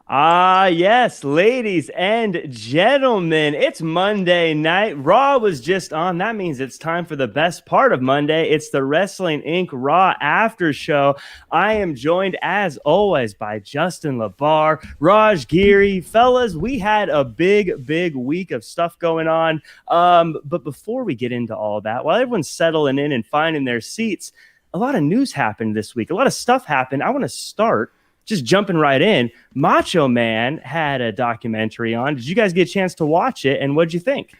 Ah, yes, ladies and gentlemen, it's Monday night. Raw was just on. That means it's time for the best part of Monday. It's the Wrestling Inc. Raw After Show. I am joined, as always, by Justin LaBar, Raj Giri. Fellas, we had a big week of stuff going on. But before we get into all that, while everyone's settling in and finding their seats, a lot of news happened this week. A lot of stuff happened. I want to start just jumping right in. Macho Man had a documentary on. Did you guys get a chance to watch it? And what'd you think?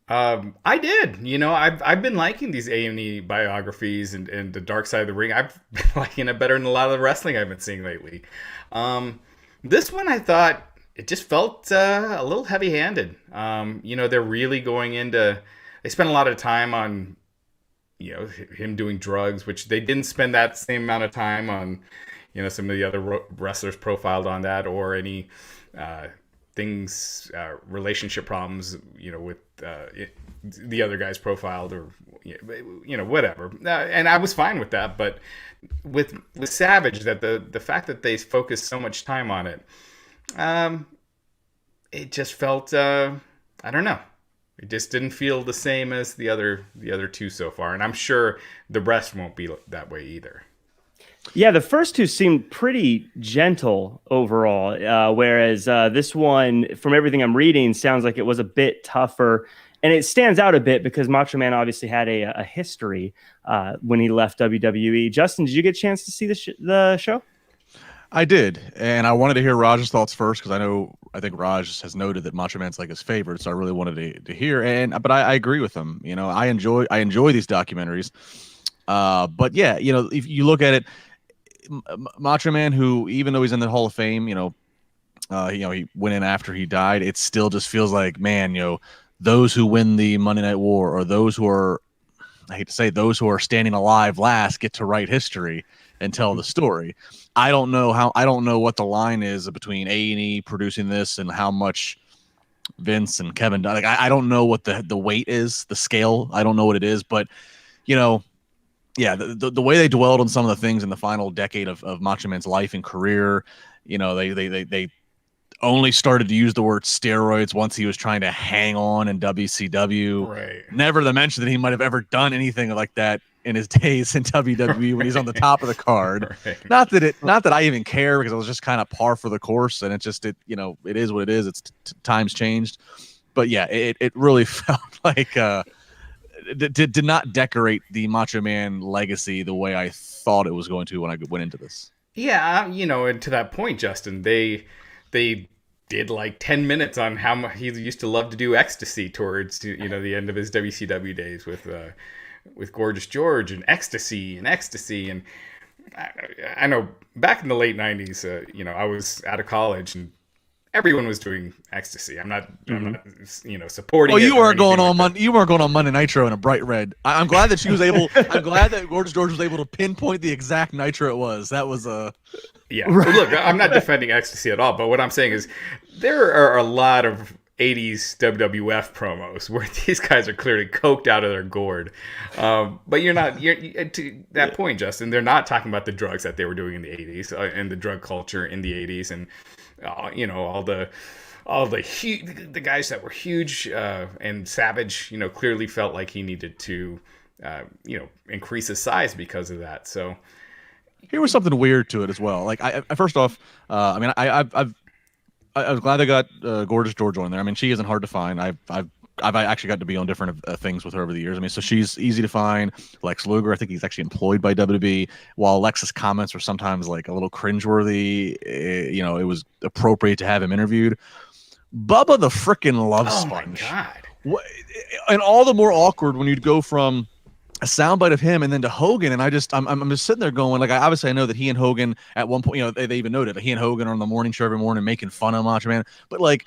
I did. I've been liking these A&E biographies and the Dark Side of the Ring. I've been liking it better than a lot of the wrestling I've been seeing lately. This one I thought it just felt a little heavy-handed. They're really going into. They spent a lot of time on, him doing drugs, which they didn't spend that same amount of time on, some of the other wrestlers profiled on that, or any things, relationship problems, with the other guys profiled, or whatever. And I was fine with that, but with Savage, that the fact that they focused so much time on it, it just felt I don't know. It just didn't feel the same as the other two so far, and I'm sure the rest won't be that way either. Yeah, the first two seemed pretty gentle overall, whereas this one, from everything I'm reading, sounds like it was a bit tougher. And it stands out a bit because Macho Man obviously had a history when he left WWE. Justin, did you get a chance to see the show? I did, and I wanted to hear Raj's thoughts first because I think Raj has noted that Macho Man's like his favorite, so I really wanted to hear. But I agree with him. I enjoy these documentaries. But yeah, if you look at it, Macho Man, who even though he's in the Hall of Fame, he went in after he died. It still just feels like, man, those who win the Monday Night War, or those who are, I hate to say, those who are standing alive last, get to write history and tell the story. I don't know what the line is between A&E producing this and how much Vince and Kevin, like, I don't know what the weight is, the scale. I don't know what it is, but yeah, the way they dwelled on some of the things in the final decade of Macho Man's life and career, they only started to use the word steroids once he was trying to hang on in WCW. Right. Never to mention that he might have ever done anything like that in his days in WWE when he's on the top of the card. Right. Not that I even care, because it was just kind of par for the course, and it is what it is. It's times changed, but yeah, it really felt like did not decorate the Macho Man legacy the way I thought it was going to when I went into this. Yeah, and to that point, Justin, they did like 10 minutes on how much he used to love to do ecstasy towards the end of his WCW days with Gorgeous George and ecstasy. And I know back in the late 90s, I was out of college and everyone was doing ecstasy. I'm not supporting. Well, you weren't going on Monday Nitro in a bright red. I'm glad that she was able. I'm glad that Gorgeous George was able to pinpoint the exact Nitro it was. That was a. Yeah. Look, I'm not defending ecstasy at all, but what I'm saying is there are a lot of 80s WWF promos where these guys are clearly coked out of their gourd. But you're to that point, Justin, they're not talking about the drugs that they were doing in the 80s and the drug culture in the 80s and all the guys that were huge, and Savage, clearly felt like he needed to increase his size because of that. So here was something weird to it as well. Like, I first off, I was glad they got Gorgeous George on there. I mean, she isn't hard to find. I've actually got to be on different things with her over the years. I mean, so she's easy to find. Lex Luger, I think he's actually employed by WWE. While Lex's comments were sometimes like a little cringeworthy, it was appropriate to have him interviewed. Bubba the frickin' Love Sponge. Oh my God. And all the more awkward when you'd go from a soundbite of him and then to Hogan, and I'm just sitting there going, like, I know that he and Hogan at one point, they even noted that he and Hogan are on the morning show every morning making fun of Macho Man, but like,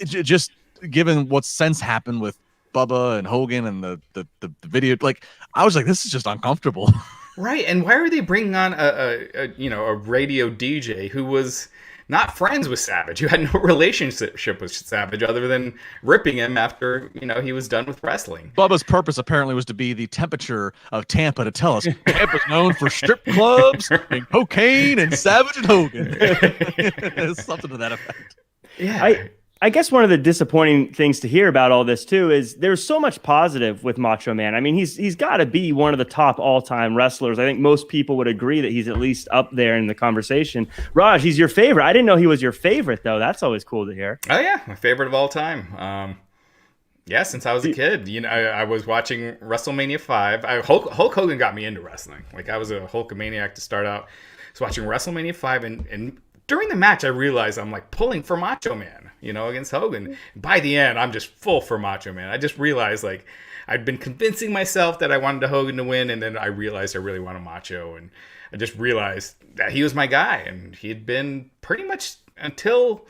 just given what's since happened with Bubba and Hogan and the video, like, I was like, this is just uncomfortable. Right, and why are they bringing on a radio DJ who was not friends with Savage. You had no relationship with Savage other than ripping him after, he was done with wrestling. Bubba's purpose apparently was to be the temperature of Tampa to tell us Tampa's known for strip clubs and cocaine and Savage and Hogan. Something to that effect. Yeah. I guess one of the disappointing things to hear about all this too is there's so much positive with Macho Man. I mean, he's got to be one of the top all-time wrestlers. I think most people would agree that he's at least up there in the conversation. Raj, he's your favorite. I didn't know he was your favorite though. That's always cool to hear. Oh yeah, my favorite of all time. Yeah, since I was a kid, I was watching WrestleMania 5. Hulk Hogan got me into wrestling. Like I was a Hulkamaniac to start out. I was watching WrestleMania 5 and during the match, I realized I'm like pulling for Macho Man, against Hogan. By the end, I'm just full for Macho Man. I just realized like I'd been convincing myself that I wanted Hogan to win, and then I realized I really wanted Macho, and I just realized that he was my guy, and he had been pretty much until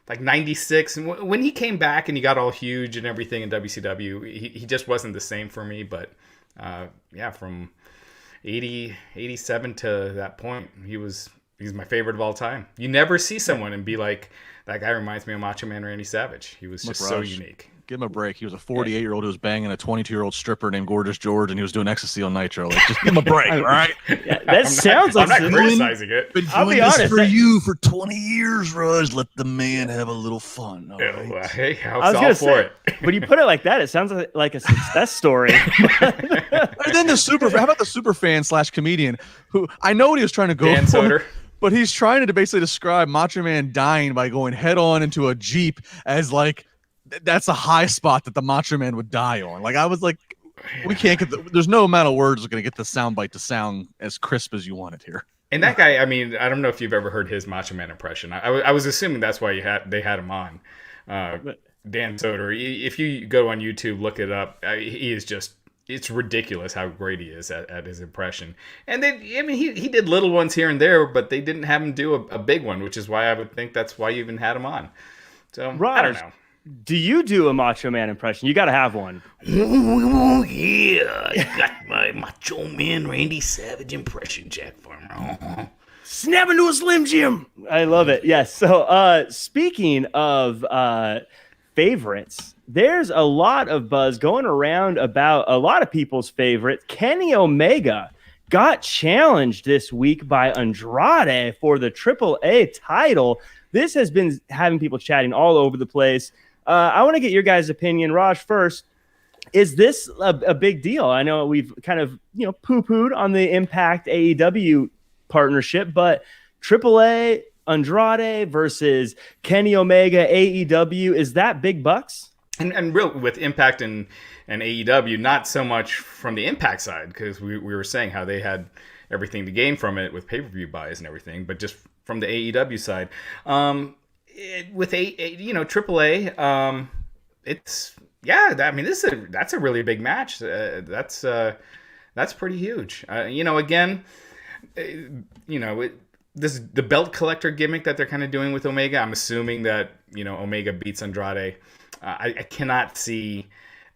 like 96. And when he came back and he got all huge and everything in WCW, he just wasn't the same for me. But from 87 to that point, he's my favorite of all time. You never see someone and be like, that guy reminds me of Macho Man Randy Savage. He was just so unique. Give him a break. He was a 48-year-old who was banging a 22-year-old stripper named Gorgeous George, and he was doing ecstasy on Nitro. Like, just give him a break, all right? Yeah, that sounds like... I'm not criticizing it. Been I'll be doing this honest, for you for 20 years, Raj. Let the man have a little fun, all right? Hey, I was all for it. When you put it like that, it sounds like a success story. And then how about the super fan / comedian who I know what he was trying to go Dan for, Soder. but he's trying to basically describe Macho Man dying by going head on into a Jeep as like that's a high spot that the Macho Man would die on. Like I was like, we can't get there's no amount of words that's going to get the soundbite to sound as crisp as you want it here. And that guy, I mean, I don't know if you've ever heard his Macho Man impression. I was assuming that's why they had him on. Dan Soder. If you go on YouTube, look it up. He is just. It's ridiculous how great he is at his impression. And then, I mean, he did little ones here and there, but they didn't have him do a big one, which is why I would think that's why you even had him on. So, Raj, I don't know. Do you do a Macho Man impression? You got to have one. Oh, yeah. I got my Macho Man Randy Savage impression, Jack Farmer. Snap into a Slim Jim. I love it. Yes. So, speaking of favorites, there's a lot of buzz going around about a lot of people's favorite. Kenny Omega got challenged this week by Andrade for the AAA title. This has been having people chatting all over the place. I want to get your guys' opinion. Raj, first, is this a big deal? I know we've kind of poo-pooed on the Impact AEW partnership, but AAA Andrade versus Kenny Omega AEW, is that big bucks? And real with Impact and AEW, not so much from the Impact side, because we were saying how they had everything to gain from it with pay-per-view buys and everything, but just from the AEW side. With AAA, it's I mean that's a really big match. That's pretty huge. This the belt collector gimmick that they're kind of doing with Omega. I'm assuming that Omega beats Andrade. I cannot see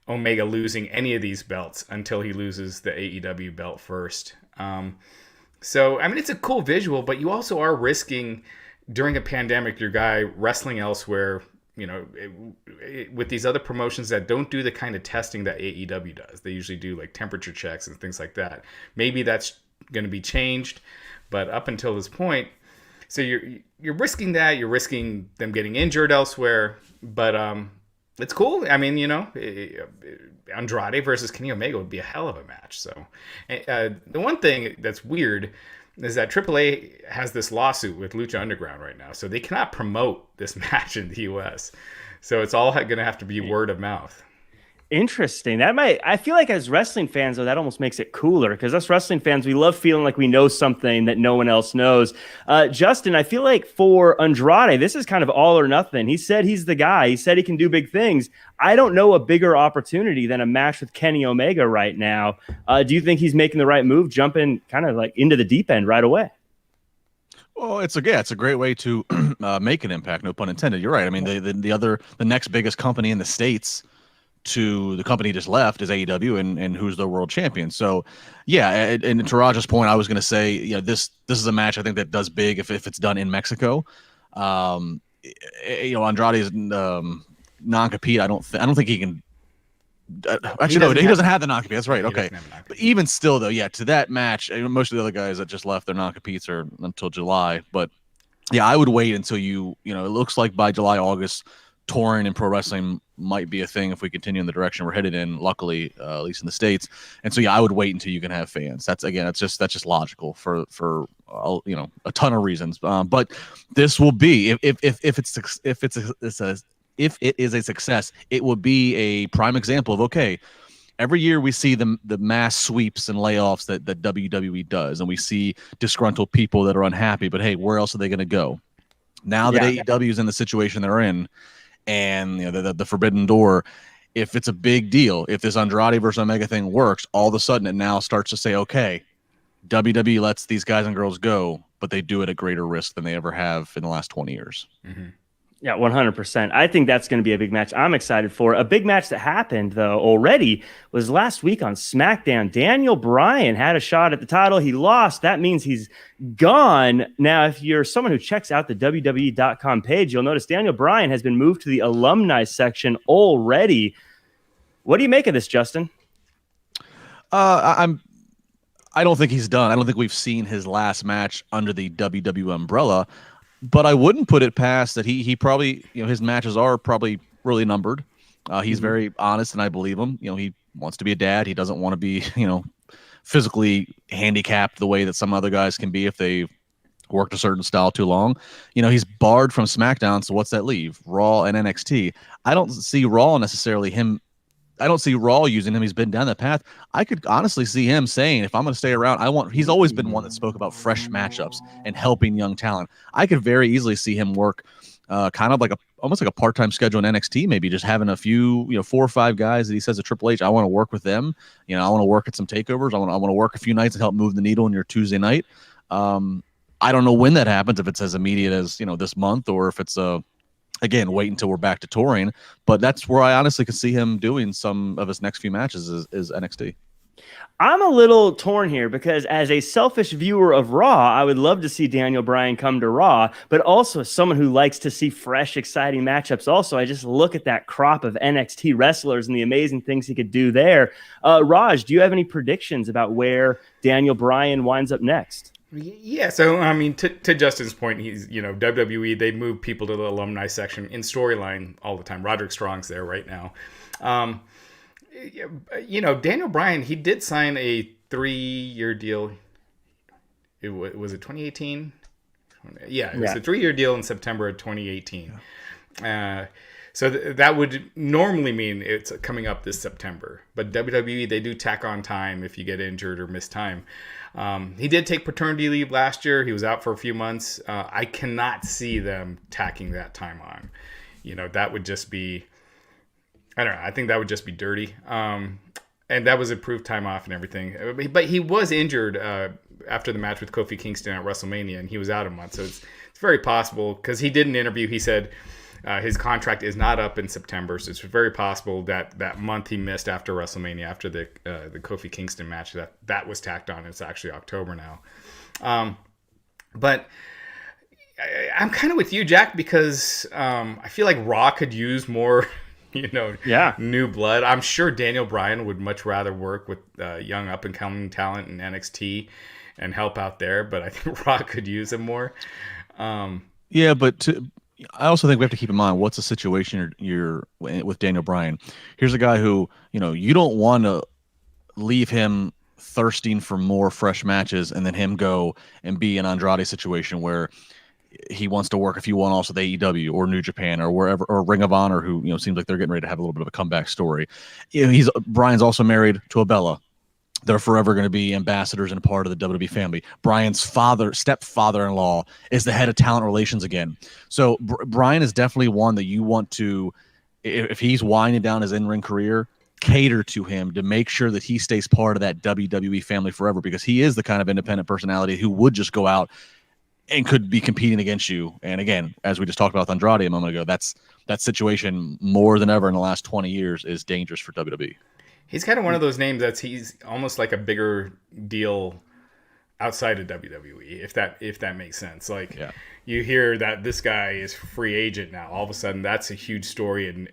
Omega losing any of these belts until he loses the AEW belt first. So, I mean, it's a cool visual, but you also are risking, during a pandemic, your guy wrestling elsewhere, with these other promotions that don't do the kind of testing that AEW does. They usually do, like, temperature checks and things like that. Maybe that's going to be changed, but up until this point, so you're risking that. You're risking them getting injured elsewhere, but it's cool. I mean, Andrade versus Kenny Omega would be a hell of a match. So the one thing that's weird is that AAA has this lawsuit with Lucha Underground right now. So they cannot promote this match in the U.S. So it's all going to have to be word of mouth. Interesting. I feel like as wrestling fans, though, that almost makes it cooler, because us wrestling fans, we love feeling like we know something that no one else knows. Justin, I feel like for Andrade, this is kind of all or nothing. He said he's the guy. He said he can do big things. I don't know a bigger opportunity than a match with Kenny Omega right now. Do you think he's making the right move, jumping kind of like into the deep end right away? Well, it's a great way to make an impact. No pun intended. You're right. I mean, the next biggest company in the States to the company just left is AEW, and who's the world champion. So yeah, and to Raj's point, I was going to say, this is a match I think that does big if it's done in Mexico. Andrade's non-compete. I don't think he can. He doesn't have the non-compete. That's right. Okay, but even still, though, yeah, to that match, most of the other guys that just left their non-competes are until July. But yeah, I would wait until it looks like by July, August, touring in pro wrestling might be a thing if we continue in the direction we're headed in. Luckily, at least in the States. And so yeah, I would wait until you can have fans. That's just logical for a ton of reasons. But this will be if it is a success, it will be a prime example of, okay, every year we see the mass sweeps and layoffs that WWE does, and we see disgruntled people that are unhappy, but hey, where else are they going to go? Now that AEW is in the situation they're in, and the forbidden door, if it's a big deal, if this Andrade versus Omega thing works, all of a sudden it now starts to say, okay, WWE lets these guys and girls go, but they do it at greater risk than they ever have in the last 20 years. Mm-hmm. Yeah, 100%. I think that's going to be a big match I'm excited for. A big match that happened, though, already was last week on SmackDown. Daniel Bryan had a shot at the title. He lost. That means he's gone. Now, if you're someone who checks out the WWE.com page, you'll notice Daniel Bryan has been moved to the alumni section already. What do you make of this, Justin? I don't think he's done. I don't think we've seen his last match under the WWE umbrella. But I wouldn't put it past that he probably, his matches are probably really numbered. He's very honest, and I believe him. He wants to be a dad. He doesn't want to be, physically handicapped the way that some other guys can be if they worked a certain style too long. He's barred from SmackDown, so what's that leave? Raw and NXT. I don't see Raw using him. He's been down that path. I could honestly see him saying, if I'm going to stay around, he's always been one that spoke about fresh matchups and helping young talent. I could very easily see him work kind of almost like a part-time schedule in NXT, maybe just having a few, 4 or 5 guys that he says to Triple H, I want to work with them. I want to work at some takeovers. I want to work a few nights and help move the needle in your Tuesday night. I don't know when that happens, if it's as immediate as, this month, or if it's again, wait until we're back to touring. But that's where I honestly could see him doing some of his next few matches is NXT. I'm a little torn here because as a selfish viewer of Raw, I would love to see Daniel Bryan come to Raw, but also as someone who likes to see fresh, exciting matchups. Also, I just look at that crop of NXT wrestlers and the amazing things he could do there. Raj, do you have any predictions about where Daniel Bryan winds up next? Yeah, so I mean, to Justin's point, he's WWE. They move people to the alumni section in storyline all the time. Roderick Strong's there right now. Daniel Bryan, he did sign a 3-year deal. Was it 2018? Yeah, it was a 3-year deal in September of 2018. Yeah. So that would normally mean it's coming up this September. But WWE, they do tack on time if you get injured or miss time. He did take paternity leave last year. He was out for a few months. I cannot see them tacking that time on. That would just be, I don't know. I think that would just be dirty. And that was approved time off and everything. But he was injured after the match with Kofi Kingston at WrestleMania, and he was out a month. So it's very possible, because he did an interview. He said his contract is not up in September, so it's very possible that month he missed after WrestleMania, after the Kofi Kingston match, that was tacked on. It's actually October now. But I'm kind of with you, Jack, because I feel like Raw could use more new blood. I'm sure Daniel Bryan would much rather work with young up-and-coming talent in NXT and help out there, but I think Raw could use him more. Yeah, but I also think we have to keep in mind what's the situation you're with Daniel Bryan. Here's a guy who, you don't want to leave him thirsting for more fresh matches and then him go and be an Andrade situation where he wants to work a few one-offs with AEW or New Japan or wherever, or Ring of Honor, who seems like they're getting ready to have a little bit of a comeback story. Bryan's also married to a Bella. They're forever going to be ambassadors and a part of the WWE family. Bryan's stepfather-in-law is the head of talent relations again. So Bryan is definitely one that you want to, if he's winding down his in-ring career, cater to him to make sure that he stays part of that WWE family forever, because he is the kind of independent personality who would just go out and could be competing against you. And again, as we just talked about with Andrade a moment ago, that situation more than ever in the last 20 years is dangerous for WWE. He's kind of one of those names he's almost like a bigger deal outside of WWE, if that makes sense. Like, you hear that this guy is free agent now, all of a sudden that's a huge story, and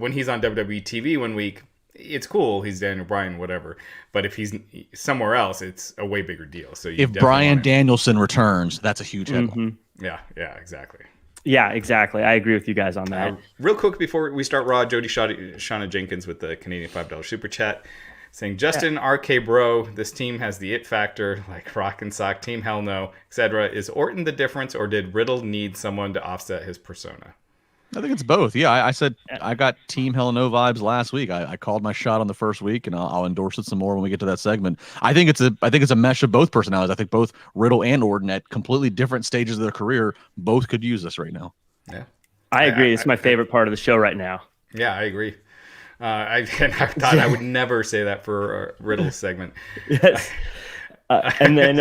when he's on WWE TV 1 week, it's cool, he's Daniel Bryan, whatever, but if he's somewhere else, it's a way bigger deal. So if Bryan Danielson returns, that's a huge headline. Yeah, exactly. Yeah, exactly. I agree with you guys on that. Real quick before we start Raw, Jody Shauna Jenkins with the Canadian $5 super chat saying, Justin, RK Bro, this team has the it factor, like Rock and Sock, Team Hell No, etc. Is Orton the difference, or did Riddle need someone to offset his persona? I think it's both. Yeah, I said I got Team Hell No vibes last week. I called my shot on the first week, and I'll endorse it some more when we get to that segment. I think it's a mesh of both personalities. I think both Riddle and Orton at completely different stages of their career both could use this right now. Yeah, I agree. It's my favorite part of the show right now. Yeah, I agree. I thought I would never say that for a Riddle segment. Yes. And then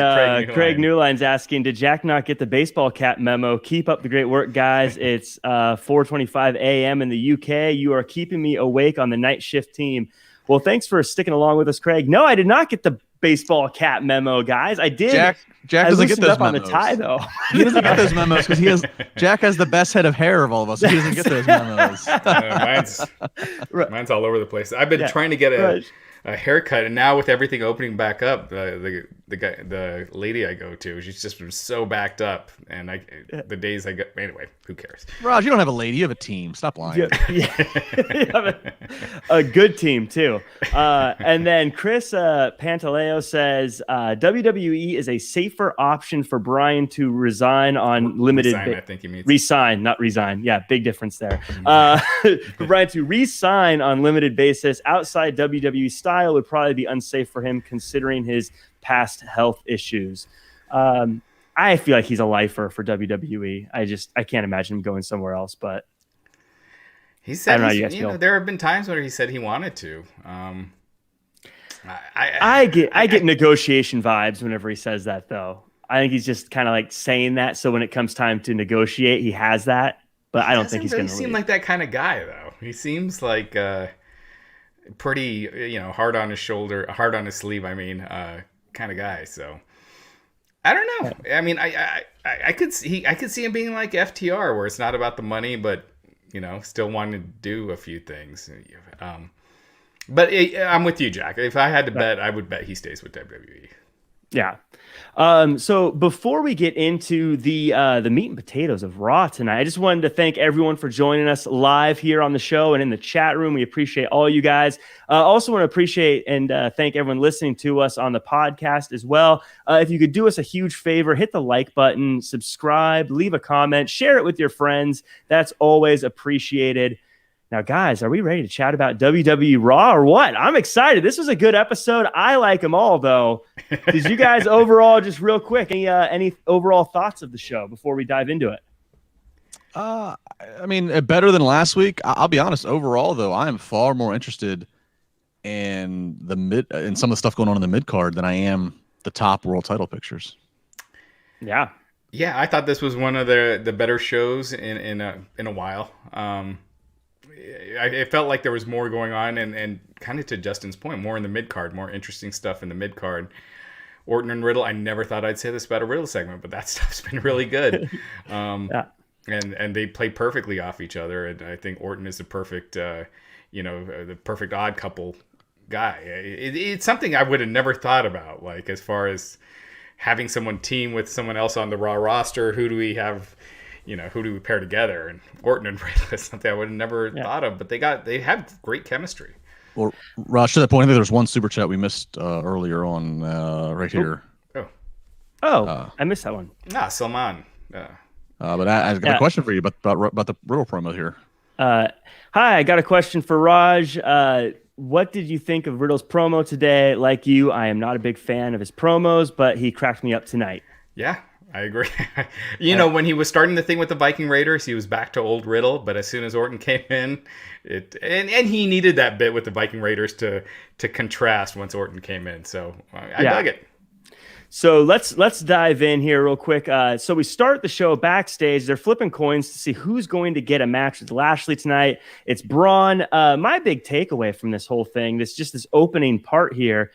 Craig Newline's asking, did Jack not get the baseball cap memo? Keep up the great work, guys. It's 4:25 a.m. in the UK. You are keeping me awake on the night shift team. Well, thanks for sticking along with us, Craig. No, I did not get the baseball cap memo, guys. I did. Jack doesn't get those up memos. On the tie, though. He doesn't get those memos because Jack has the best head of hair of all of us. So he doesn't get those memos. Mine's all over the place. I've been trying to get a haircut, and now with everything opening back up, the lady I go to, she's just been so backed up, and the days I go, anyway, who cares? Raj, you don't have a lady, you have a team. Stop lying. You have a good team too. And then Chris Pantaleo says WWE is a safer option for Bryan to resign on limited. I think he means resign, not resign. Yeah, big difference there. For Bryan to re-sign on limited basis outside WWE style would probably be unsafe for him considering his past health issues. I feel like he's a lifer for WWE. I can't imagine him going somewhere else, but he said there have been times where he said he wanted to. I get negotiation vibes whenever he says that, though. I think he's just kind of like saying that, so when it comes time to negotiate, he has that. But I don't think he's going to seem like that kind of guy, though. He seems like pretty, hard on his sleeve. Kind of guy. So I don't know. I mean, I could see him being like FTR, where it's not about the money, but still wanting to do a few things. But I'm with you, Jack. If I had to bet, I would bet he stays with WWE. Yeah. So before we get into the meat and potatoes of Raw tonight, I just wanted to thank everyone for joining us live here on the show and in the chat room. We appreciate all you guys. Also want to appreciate and thank everyone listening to us on the podcast as well. If you could do us a huge favor, hit the like button, subscribe, leave a comment, share it with your friends. That's always appreciated. Now, guys, are we ready to chat about WWE RAW or what? I'm excited. This was a good episode. I like them all, though. Did you guys overall, just real quick, any overall thoughts of the show before we dive into it? I mean, better than last week. I'll be honest. Overall, though, I am far more interested in in some of the stuff going on in the mid card than I am the top world title pictures. Yeah. Yeah, I thought this was one of the better shows in a while. It felt like there was more going on, and kind of to Justin's point, more in the mid card, more interesting stuff in the mid card. Orton and Riddle, I never thought I'd say this about a Riddle segment, but that stuff's been really good. And they play perfectly off each other, and I think Orton is the perfect, the perfect odd couple guy. It's something I would have never thought about, like as far as having someone team with someone else on the Raw roster. Who do we have? Who do we pair together? And Orton and Riddle is something I would have never thought of, but they have great chemistry. Well, Raj, to that point, I think there's one super chat we missed earlier on right here. I missed that one. Salman. But I got a question for you about the Riddle promo here. Hi, I got a question for Raj. What did you think of Riddle's promo today? Like you, I am not a big fan of his promos, but he cracked me up tonight. Yeah. I agree. When he was starting the thing with the Viking Raiders, he was back to old Riddle. But as soon as Orton came in, and he needed that bit with the Viking Raiders to contrast once Orton came in. So I dug it. So let's dive in here real quick. So we start the show backstage. They're flipping coins to see who's going to get a match with Lashley tonight. It's Braun. My big takeaway from this whole thing, this opening part here.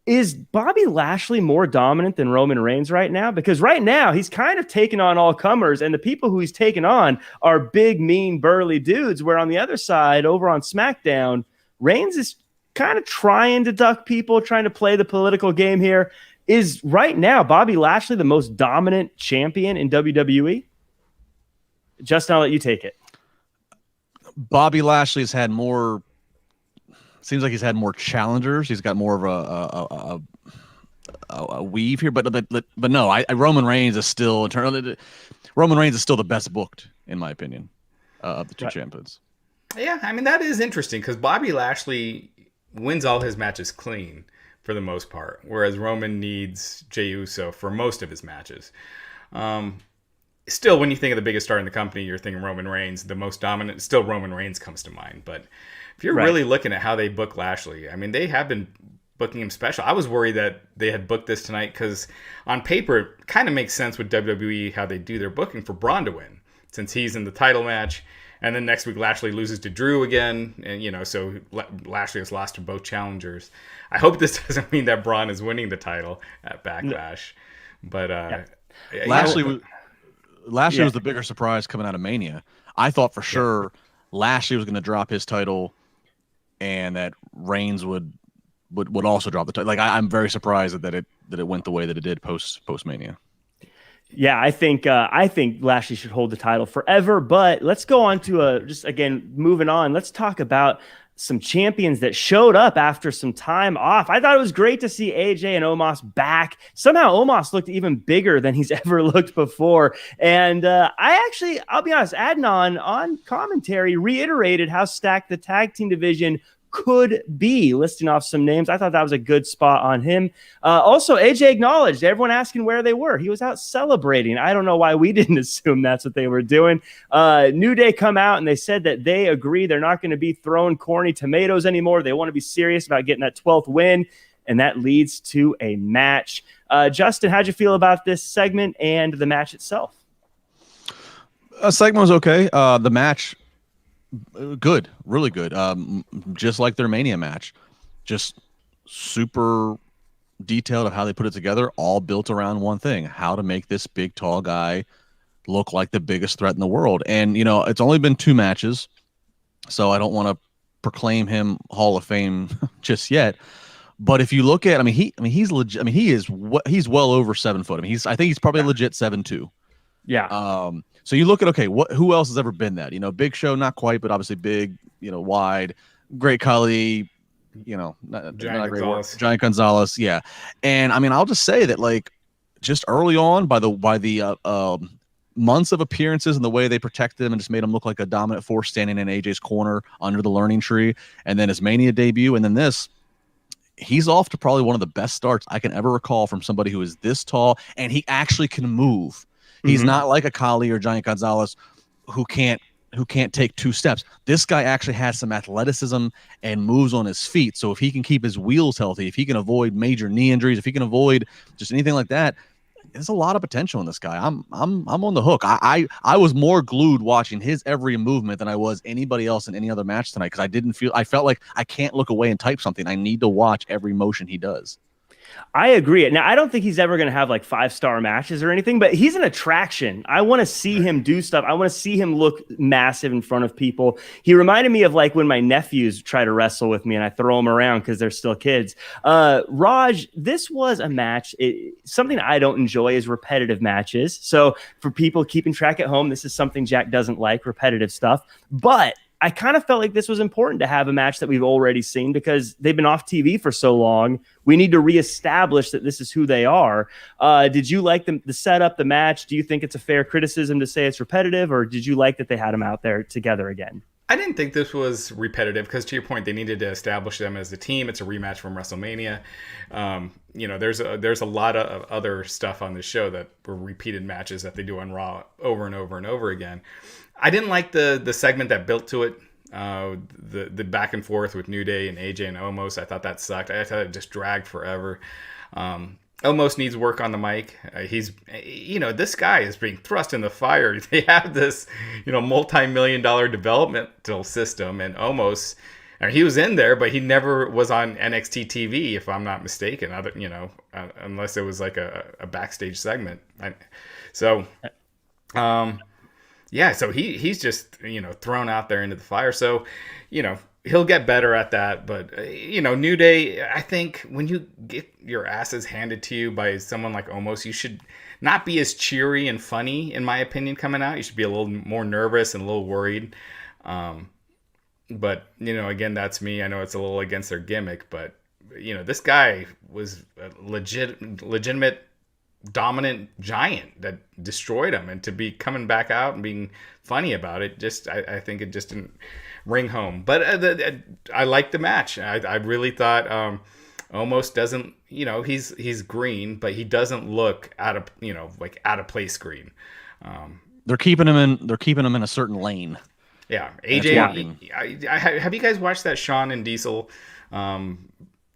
Is Bobby Lashley more dominant than Roman Reigns right now? Because right now he's kind of taking on all comers, and the people who he's taking on are big, mean, burly dudes. Where on the other side, over on SmackDown, Reigns is kind of trying to duck people, trying to play the political game here. Is right now Bobby Lashley the most dominant champion in WWE? Justin, I'll let you take it. Bobby Lashley's had more. Seems like he's had more challengers. He's got more of a weave here, but no. Roman Reigns is still Roman Reigns is still the best booked in my opinion of the two champions. Yeah, I mean that is interesting because Bobby Lashley wins all his matches clean for the most part, whereas Roman needs Jey Uso for most of his matches. Still, when you think of the biggest star in the company, you're thinking Roman Reigns, the most dominant. Still, Roman Reigns comes to mind, but if you're really looking at how they book Lashley, I mean, they have been booking him special. I was worried that they had booked this tonight because on paper, it kind of makes sense with WWE how they do their booking for Braun to win since he's in the title match. And then next week, Lashley loses to Drew again. And, so Lashley has lost to both challengers. I hope this doesn't mean that Braun is winning the title at Backlash. But Lashley was the bigger surprise coming out of Mania. I thought for sure Lashley was going to drop his title and that Reigns would also drop the title. Like I'm very surprised that it went the way that it did post Mania. Yeah, I think Lashley should hold the title forever. But let's go on to just again moving on. Let's talk about some champions that showed up after some time off. I thought it was great to see AJ and Omos back. Somehow Omos looked even bigger than he's ever looked before. And I'll be honest, Adnan on commentary reiterated how stacked the tag team division could be, listing off some names. I thought that was a good spot on him. Also, AJ acknowledged everyone asking where they were. He was out celebrating. I don't know why we didn't assume that's what they were doing. New Day come out and they said that they agree they're not going to be throwing corny tomatoes anymore. They want to be serious about getting that 12th win, and that leads to a match. Justin, how'd you feel about this segment and the match itself? Segment was okay. The match, good, really good. Just like their Mania match, just super detailed of how they put it together, all built around one thing: how to make this big, tall guy look like the biggest threat in the world. And it's only been 2 matches, so I don't want to proclaim him Hall of Fame just yet. But if you look at, he's legit. He's well over 7 foot. I think he's probably legit 7'2". Yeah. So you look at, who else has ever been that? Big Show, not quite, but obviously big, wide, Great Khali, Giant Gonzalez. Yeah. And I'll just say that just early on by the months of appearances and the way they protected him and just made him look like a dominant force standing in AJ's corner under the learning tree. And then his Mania debut. And then he's off to probably one of the best starts I can ever recall from somebody who is this tall and he actually can move. He's not like a Khali or Giant Gonzalez who can't take 2 steps. This guy actually has some athleticism and moves on his feet. So if he can keep his wheels healthy, if he can avoid major knee injuries, if he can avoid just anything like that, there's a lot of potential in this guy. I'm on the hook. I was more glued watching his every movement than I was anybody else in any other match tonight because I felt like I can't look away and type something. I need to watch every motion he does. I agree. Now, I don't think he's ever going to have 5-star matches or anything, but he's an attraction. I want to see him do stuff. I want to see him look massive in front of people. He reminded me of when my nephews try to wrestle with me and I throw them around because they're still kids. Raj, this was a match. Something I don't enjoy is repetitive matches. So for people keeping track at home, this is something Jack doesn't like, repetitive stuff. But I kind of felt like this was important to have a match that we've already seen because they've been off TV for so long. We need to reestablish that this is who they are. Did you like the setup, the match? Do you think it's a fair criticism to say it's repetitive, or did you like that they had them out there together again? I didn't think this was repetitive because, to your point, they needed to establish them as a team. It's a rematch from WrestleMania. There's a lot of other stuff on this show that were repeated matches that they do on Raw over and over and over again. I didn't like the segment that built to it. The back and forth with New Day and AJ and Omos. I thought that sucked. I thought it just dragged forever. Omos needs work on the mic. This guy is being thrust in the fire. They have this, multi-million-dollar developmental system, and Omos, I mean, he was in there, but he never was on NXT TV, if I'm not mistaken. Other, unless it was like a backstage segment. So he's just thrown out there into the fire. So he'll get better at that. But New Day, I think when you get your asses handed to you by someone like Omos, you should not be as cheery and funny, in my opinion, coming out. You should be a little more nervous and a little worried. But again, that's me. I know it's a little against their gimmick, but this guy was a legitimate dominant giant that destroyed him, and to be coming back out and being funny about it, I think it just didn't ring home. But I liked the match. I really thought Omos doesn't, he's green, but he doesn't look out of place green. They're keeping him in a certain lane. Yeah, AJ. Have you guys watched that Shawn and Diesel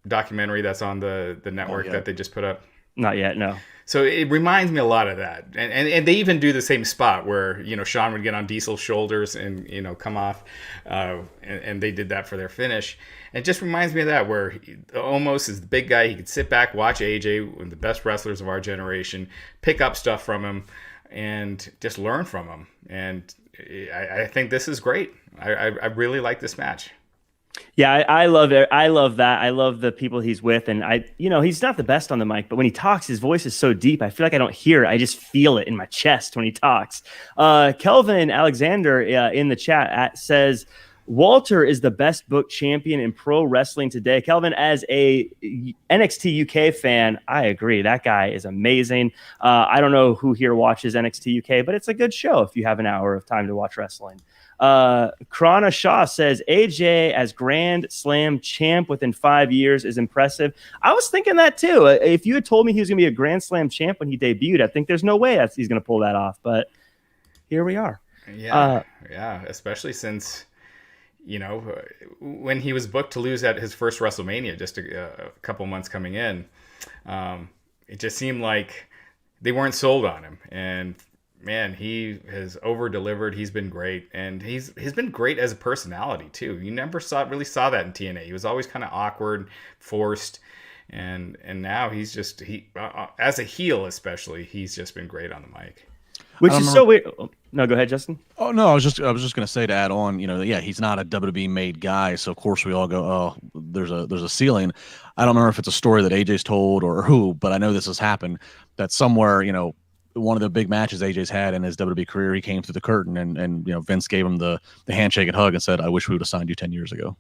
documentary that's on the network that they just put up? Not yet, no. So it reminds me a lot of that, and they even do the same spot where Shawn would get on Diesel's shoulders and come off, and they did that for their finish. And it just reminds me of that, where Omos is the big guy. He could sit back, watch AJ, one of the best wrestlers of our generation, pick up stuff from him, and just learn from him. And I think this is great. I really like this match. Yeah, I love it. I love that. I love the people he's with, and he's not the best on the mic, but when he talks, his voice is so deep. I feel like I don't hear it. I just feel it in my chest when he talks. Kelvin Alexander in the chat says Walter is the best booked champion in pro wrestling today. Kelvin, as a NXT UK fan, I agree. That guy is amazing. I don't know who here watches NXT UK, but it's a good show if you have an hour of time to watch wrestling. Krana Shaw says AJ as Grand Slam champ within 5 years is impressive. I was thinking that too. If you had told me he was going to be a Grand Slam champ when he debuted, I think there's no way he's going to pull that off. But here we are. Yeah, especially since when he was booked to lose at his first WrestleMania, just a couple months coming in, it just seemed like they weren't sold on him. And man, he has over-delivered. He's been great, and he's been great as a personality too. You never really saw that in TNA. He was always kind of awkward, forced, and now he's just as a heel especially, he's just been great on the mic. Which is so weird. No, go ahead, Justin. Oh no, I was just gonna say, to add on, he's not a WWE made guy, so of course we all go, oh, there's a ceiling. I don't remember if it's a story that AJ's told or who, but I know this has happened, that somewhere, one of the big matches AJ's had in his WWE career, he came through the curtain and Vince gave him the handshake and hug and said, I wish we would have signed you 10 years ago.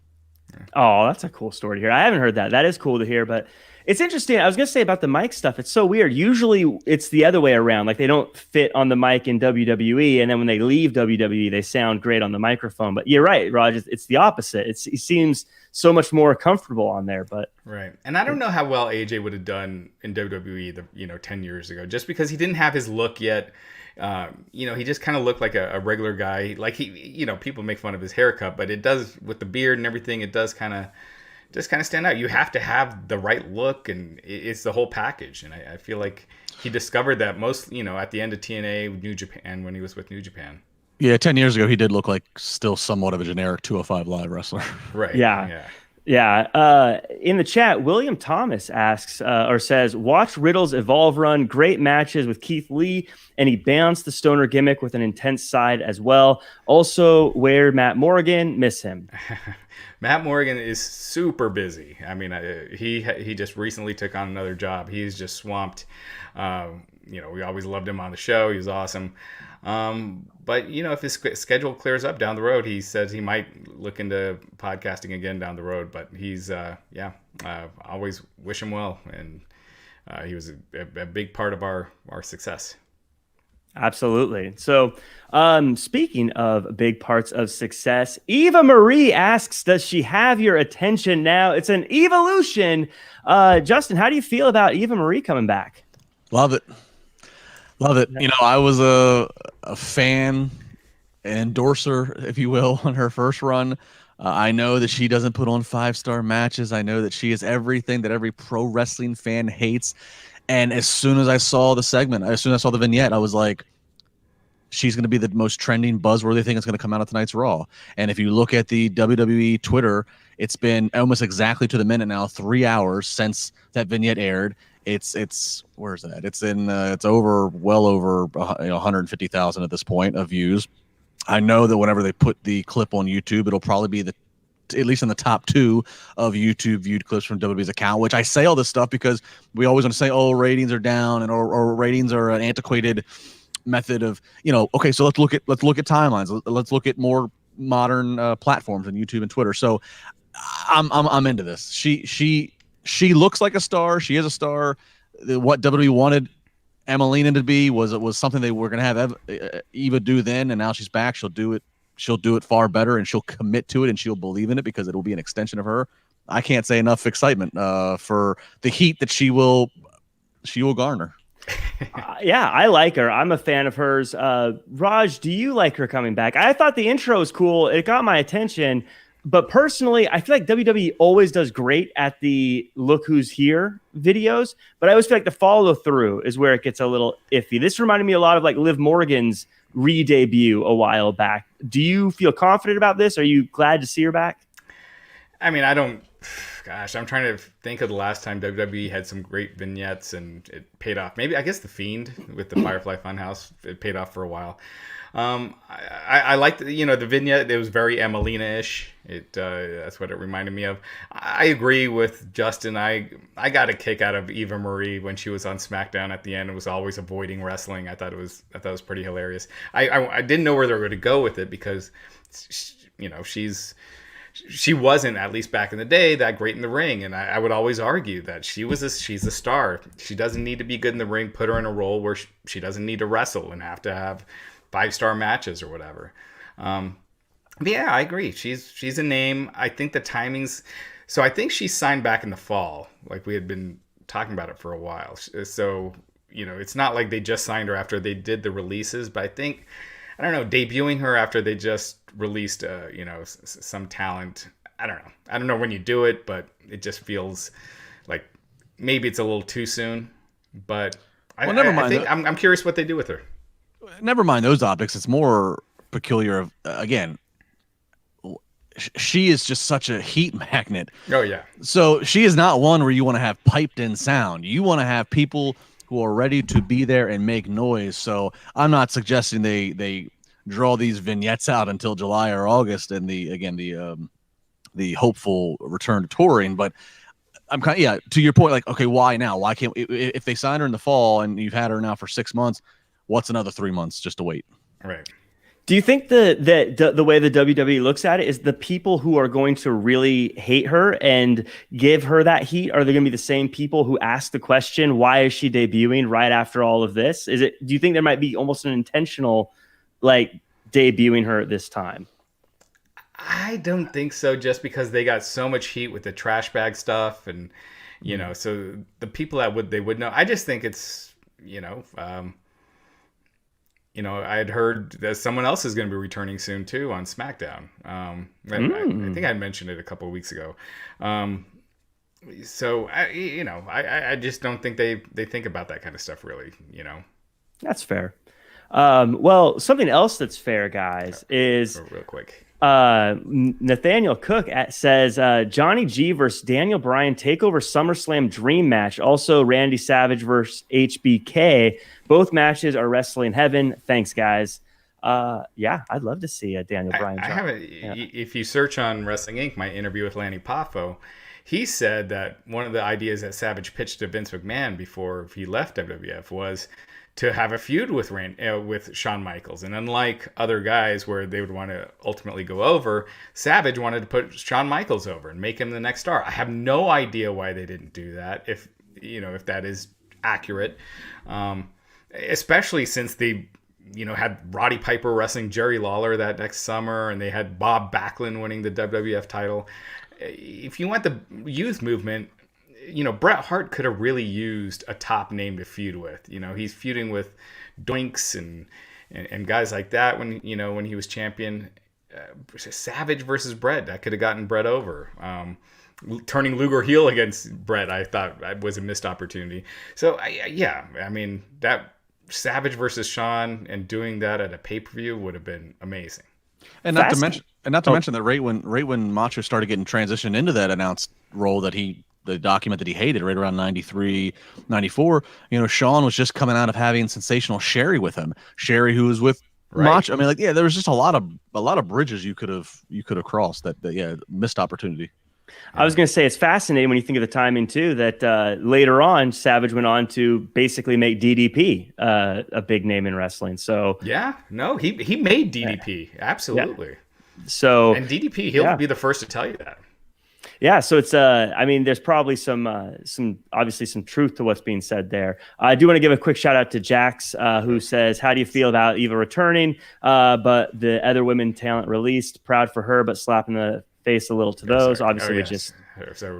Oh, that's a cool story to hear. I haven't heard that. That is cool to hear, but it's interesting. I was going to say about the mic stuff. It's so weird. Usually it's the other way around. Like they don't fit on the mic in WWE, and then when they leave WWE, they sound great on the microphone. But you're right, Raj. It's the opposite. He seems so much more comfortable on there. But right. And I don't know how well AJ would have done in WWE 10 years ago, just because he didn't have his look yet. He just kind of looked like a regular guy. Like people make fun of his haircut, but it does, with the beard and everything, it does kind of stand out. You have to have the right look, and it's the whole package. And I feel like he discovered that most, at the end of TNA, New Japan, when he was with New Japan. Yeah, 10 years ago, he did look like still somewhat of a generic 205 Live wrestler. Right. Yeah. In the chat, William Thomas asks or says, watch Riddle's Evolve run. Great matches with Keith Lee, and he balanced the stoner gimmick with an intense side as well. Also, where Matt Morgan, miss him. Matt Morgan is super busy. I mean, he just recently took on another job. He's just swamped. We always loved him on the show. He was awesome. But if his schedule clears up down the road, he says he might look into podcasting again down the road. But he's always wish him well, and he was a big part of our success. Absolutely. So, speaking of big parts of success, Eva Marie asks, does she have your attention now? It's an evolution. Justin, how do you feel about Eva Marie coming back? Love it. I was a fan, an endorser, if you will, on her first run. I know that she doesn't put on 5-star matches. I know that she is everything that every pro wrestling fan hates. And as soon as I saw the segment, as soon as I saw the vignette, I was like, she's going to be the most trending, buzzworthy thing that's going to come out of tonight's Raw. And if you look at the WWE Twitter, it's been almost exactly to the minute now, 3 hours since that vignette aired. It's where's that? It's well over 150,000 at this point of views. I know that whenever they put the clip on YouTube, it'll probably be at least in the top 2 of YouTube viewed clips from WWE's account, which I say all this stuff because we always want to say, oh, ratings are down and or ratings are an antiquated method of, okay, so let's look at timelines. Let's look at more modern platforms on YouTube and Twitter. So I'm into this. She looks like a star. She is a star. What WWE wanted Emelina to be was something they were going to have Eva do then, and now she's back. She'll do it far better, and she'll commit to it, and she'll believe in it because it will be an extension of her. I can't say enough excitement for the heat that she will garner. Yeah, I like her. I'm a fan of hers. Raj, do you like her coming back? I thought the intro was cool. It got my attention. But personally, I feel like WWE always does great at the look who's here videos, but I always feel like the follow through is where it gets a little iffy. This reminded me a lot of like Liv Morgan's re-debut a while back. Do you feel confident about this? Are you glad to see her back? I mean, gosh, I'm trying to think of the last time WWE had some great vignettes and it paid off. Maybe, I guess The Fiend with the Firefly Funhouse, it paid off for a while. I liked the vignette. It was very Emelina-ish. That's what it reminded me of. I agree with Justin. I got a kick out of Eva Marie when she was on SmackDown at the end and was always avoiding wrestling. I thought it was pretty hilarious. I didn't know where they were going to go with it because she wasn't, at least back in the day, that great in the ring. And I would always argue that she's a star. She doesn't need to be good in the ring. Put her in a role where she doesn't need to wrestle and have to have 5-star matches or whatever. But yeah, I agree. She's a name. I think the timing's... So I think she signed back in the fall. Like we had been talking about it for a while. So, it's not like they just signed her after they did the releases. But I think, I don't know, debuting her after they just released, some talent. I don't know. I don't know when you do it, but it just feels like maybe it's a little too soon. But never mind. I think I'm curious what they do with her. Never mind those optics. It's more peculiar of, again, she is just such a heat magnet. Oh, yeah. So she is not one where you want to have piped in sound. You want to have people who are ready to be there and make noise. So I'm not suggesting they draw these vignettes out until July or August and the hopeful return to touring. But I'm to your point, like, okay, why now? Why can't, if they sign her in the fall and you've had her now for 6 months, what's another 3 months just to wait? Right. Do you think the way the WWE looks at it is the people who are going to really hate her and give her that heat, are they going to be the same people who ask the question, why is she debuting right after all of this? Do you think there might be almost an intentional, like, debuting her at this time? I don't think so, just because they got so much heat with the trash bag stuff and, so the people they would know. I just think it's, I had heard that someone else is going to be returning soon too on SmackDown. I think I mentioned it a couple of weeks ago. So I just don't think they think about that kind of stuff really. That's fair. Well, something else that's fair, guys, is real quick. Nathaniel Cook says Johnny G versus Daniel Bryan takeover SummerSlam dream match. Also Randy Savage versus HBK. Both matches are wrestling heaven. Thanks, guys. Yeah, I'd love to see a Daniel Bryan. I haven't. Yeah. If you search on Wrestling Inc., my interview with Lanny Poffo, he said that one of the ideas that Savage pitched to Vince McMahon before he left WWF was to have a feud with Shawn Michaels. And unlike other guys where they would want to ultimately go over, Savage wanted to put Shawn Michaels over and make him the next star. I have no idea why they didn't do that, if that is accurate. Especially since they, had Roddy Piper wrestling Jerry Lawler that next summer, and they had Bob Backlund winning the WWF title. If you want the youth movement, Bret Hart could have really used a top name to feud with. He's feuding with Doinks and guys like that when he was champion. Savage versus Bret, that could have gotten Bret over. Turning Luger heel against Bret, I thought was a missed opportunity. So that Savage versus Shawn and doing that at a pay-per-view would have been amazing. And not to mention that right when Macho started getting transitioned into that announced role that the document that he hated right around 93, 94, Shawn was just coming out of having sensational Sherry with him. Sherry, who was with Macho. I mean, there was just a lot of bridges you could have crossed that missed opportunity. I was going to say it's fascinating when you think of the timing too, that later on Savage went on to basically make DDP a big name in wrestling. So he made DDP. Absolutely. Yeah. So, and DDP, he'll be the first to tell you that. Yeah, so it's I mean, there's probably some obviously some truth to what's being said there. I do want to give a quick shout out to Jax, who says, "How do you feel about Eva returning? But the other women talent released, proud for her, but slapping the face a little to those." Obviously,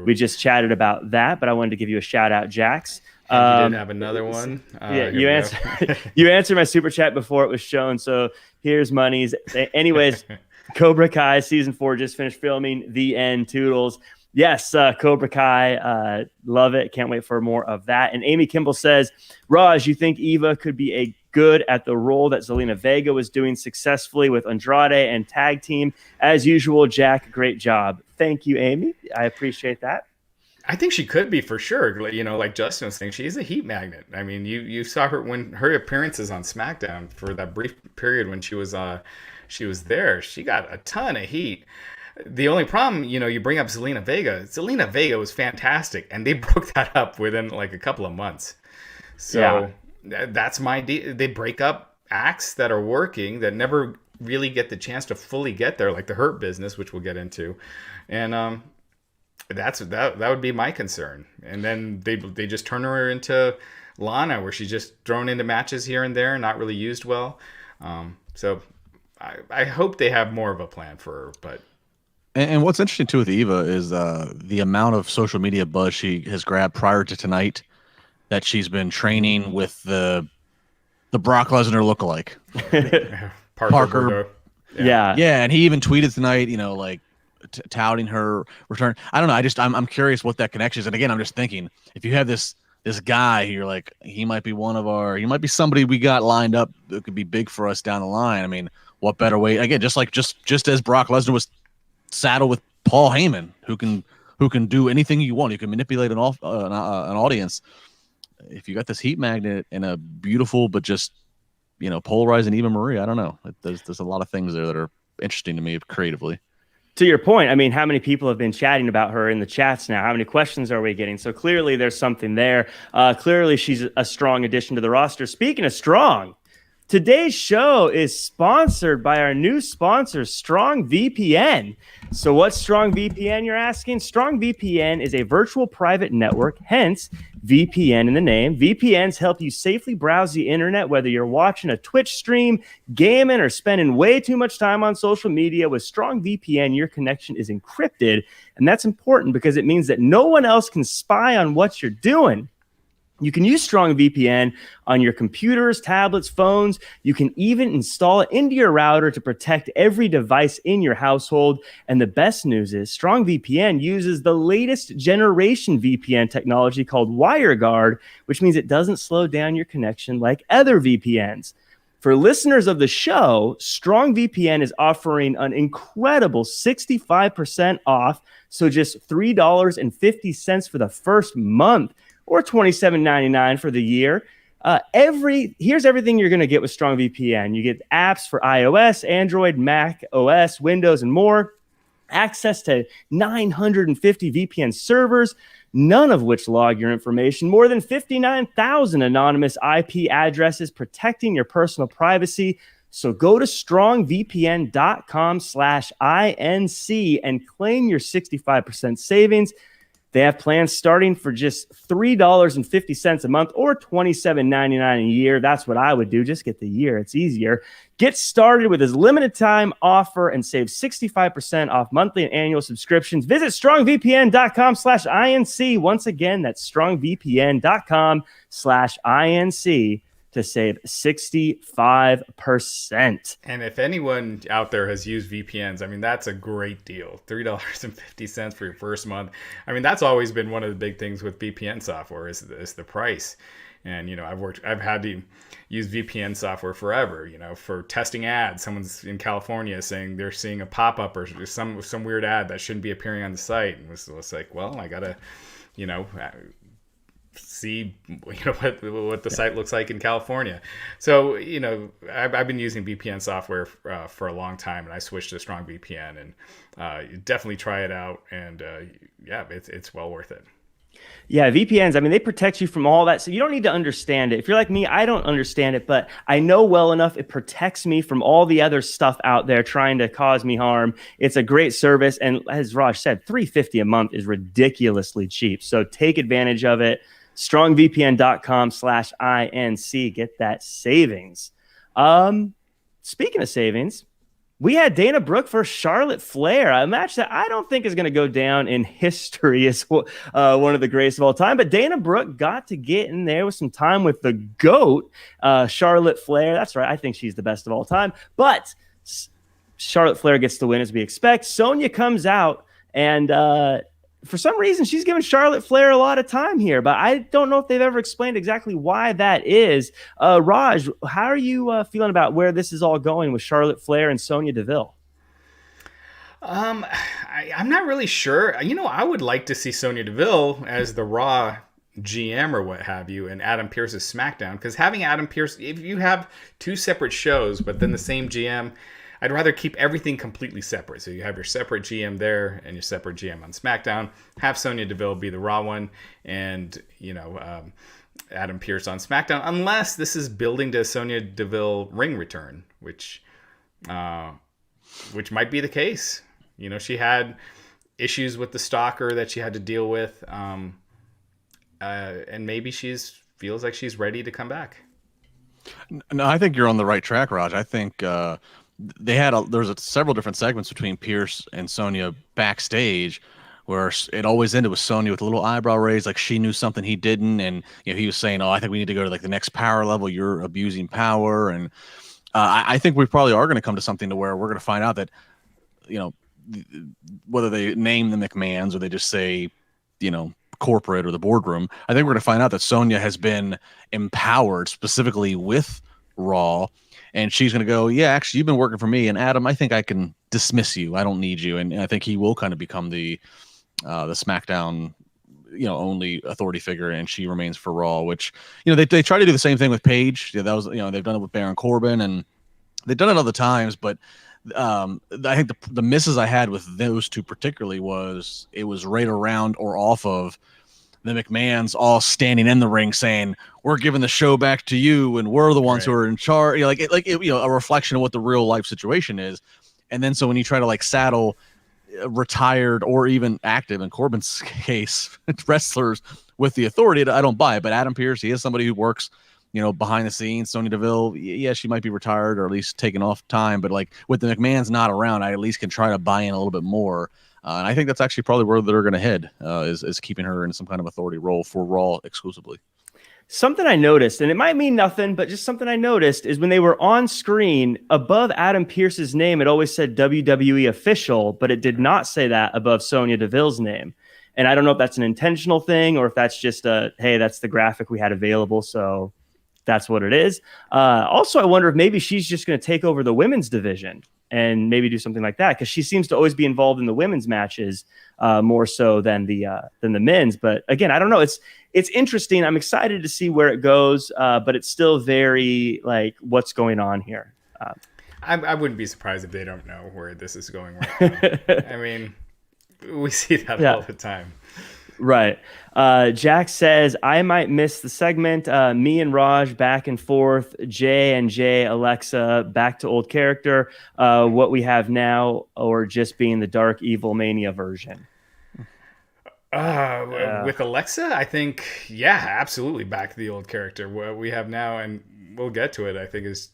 we just chatted about that, but I wanted to give you a shout out, Jax. You did have another one. You answered my super chat before it was shown, so here's monies. Anyways. Cobra Kai season 4 just finished filming. The end. Toodles. Yes, Cobra Kai. Love it. Can't wait for more of that. And Amy Kimball says, Raj, you think Eva could be good at the role that Zelina Vega was doing successfully with Andrade and tag team? As usual, Jack, great job. Thank you, Amy. I appreciate that. I think she could be for sure. Like Justin was saying, she's a heat magnet. I mean, you saw her when her appearances on SmackDown for that brief period when she was there. She got a ton of heat. The only problem, you bring up Zelina Vega. Zelina Vega was fantastic, and they broke that up within like a couple of months. So that's my deal. They break up acts that are working that never really get the chance to fully get there, like the Hurt Business, which we'll get into, and that would be my concern. And then they just turn her into Lana, where she's just thrown into matches here and there, not really used well. So I hope they have more of a plan for her. But and what's interesting too with Eva is the amount of social media buzz she has grabbed prior to tonight, that she's been training with the Brock Lesnar lookalike Parker. Yeah, and he even tweeted tonight, like touting her return. I don't know. I'm curious what that connection is. And again, I'm just thinking, if you have this guy, you're like, he might be somebody we got lined up that could be big for us down the line. I mean, what better way? Again, just as Brock Lesnar was saddled with Paul Heyman, who can do anything you want. You can manipulate an audience. If you got this heat magnet and a beautiful but just polarizing Eva Marie, I don't know. There's a lot of things there that are interesting to me creatively. To your point, I mean, how many people have been chatting about her in the chats now? How many questions are we getting? So clearly there's something there. Clearly she's a strong addition to the roster. Speaking of strong, today's show is sponsored by our new sponsor, StrongVPN. So what's StrongVPN, you're asking? StrongVPN is a virtual private network, hence VPN in the name. VPNs help you safely browse the internet, whether you're watching a Twitch stream, gaming, or spending way too much time on social media. With StrongVPN, your connection is encrypted, and that's important because it means that no one else can spy on what you're doing. You can use StrongVPN on your computers, tablets, phones. You can even install it into your router to protect every device in your household. And the best news is StrongVPN uses the latest generation VPN technology called WireGuard, which means it doesn't slow down your connection like other VPNs. For listeners of the show, StrongVPN is offering an incredible 65% off, so just $3.50 for the first month, or $27.99 for the year. Here's everything you're going to get with StrongVPN. You get apps for iOS, Android, Mac OS, Windows, and more. Access to 950 VPN servers, none of which log your information. More than 59,000 anonymous IP addresses protecting your personal privacy. So go to strongvpn.com/INC and claim your 65% savings. They have plans starting for just $3.50 a month or $27.99 a year. That's what I would do. Just get the year. It's easier. Get started with this limited time offer and save 65% off monthly and annual subscriptions. Visit strongvpn.com/INC. Once again, that's strongvpn.com/INC to save 65%. And if anyone out there has used VPNs, I mean, that's a great deal. $3.50 for your first month. I mean, that's always been one of the big things with VPN software is the price. And I've had to use VPN software forever, for testing ads. Someone's in California saying they're seeing a pop-up or some weird ad that shouldn't be appearing on the site, and it's like, well, I gotta, see what the site looks like in California. So I've been using VPN software for a long time, and I switched to StrongVPN, and definitely try it out, and it's well worth it. Yeah, VPNs, I mean, they protect you from all that. So you don't need to understand it. If you're like me, I don't understand it, but I know well enough it protects me from all the other stuff out there trying to cause me harm. It's a great service. And as Raj said, $350 a month is ridiculously cheap. So take advantage of it. StrongVPN.com/INC. Get that savings. Speaking of savings, we had Dana Brooke for Charlotte Flair, a match that I don't think is going to go down in history as one of the greatest of all time. But Dana Brooke got to get in there with some time with the GOAT, Charlotte Flair. That's right. I think she's the best of all time. But Charlotte Flair gets the win as we expect. Sonya comes out, and for some reason, she's given Charlotte Flair a lot of time here, but I don't know if they've ever explained exactly why that is. Raj, how are you feeling about where this is all going with Charlotte Flair and Sonya Deville? I'm not really sure. I would like to see Sonya Deville as the Raw GM or what have you, and Adam Pearce's SmackDown, because having Adam Pearce, if you have two separate shows, but then the same GM, I'd rather keep everything completely separate. So you have your separate GM there and your separate GM on SmackDown. Have Sonya Deville be the Raw one, and Adam Pearce on SmackDown. Unless this is building to Sonya Deville ring return, which might be the case. She had issues with the stalker that she had to deal with, and maybe feels like she's ready to come back. No, I think you're on the right track, Raj. I think. There's several different segments between Pierce and Sonya backstage where it always ended with Sonya with a little eyebrow raise, like she knew something he didn't, and he was saying, "Oh, I think we need to go to like the next power level. You're abusing power," and I think we probably are going to come to something to where we're going to find out that whether they name the McMahons or they just say corporate or the boardroom, I think we're going to find out that Sonya has been empowered specifically with Raw. And she's going to go, yeah, actually, you've been working for me. And Adam, I think I can dismiss you. I don't need you. And I think he will kind of become the SmackDown, only authority figure. And she remains for Raw, which, they try to do the same thing with Paige. Yeah, that was, they've done it with Baron Corbin, and they've done it other times. But I think the misses I had with those two particularly was it was right around or off of the McMahons all standing in the ring saying, we're giving the show back to you and we're the ones who are in charge. A reflection of what the real life situation is. And then so when you try to saddle retired or even active, in Corbin's case, wrestlers with the authority, I don't buy it. But Adam Pearce, he is somebody who works, behind the scenes. Sonya Deville, yeah, she might be retired or at least taking off time. But with the McMahons not around, I at least can try to buy in a little bit more. And I think that's actually probably where they're going to head, is keeping her in some kind of authority role for Raw exclusively. Something I noticed, and it might mean nothing, but just something I noticed, is when they were on screen, above Adam Pearce's name, it always said WWE official, but it did not say that above Sonya Deville's name. And I don't know if that's an intentional thing or if that's just hey, that's the graphic we had available, so that's what it is. Also, I wonder if maybe she's just going to take over the women's division and maybe do something like that, because she seems to always be involved in the women's matches more so than the men's. But again, I don't know. It's interesting. I'm excited to see where it goes, but it's still very what's going on here. I wouldn't be surprised if they don't know where this is going right now. I mean, we see that all the time. Right. Jack says, I might miss the segment. Me and Raj back and forth. J&J, Alexa, back to old character. What we have now, or just being the Dark Evil Mania version. With Alexa, I think, yeah, absolutely back to the old character. What we have now, and we'll get to it, I think is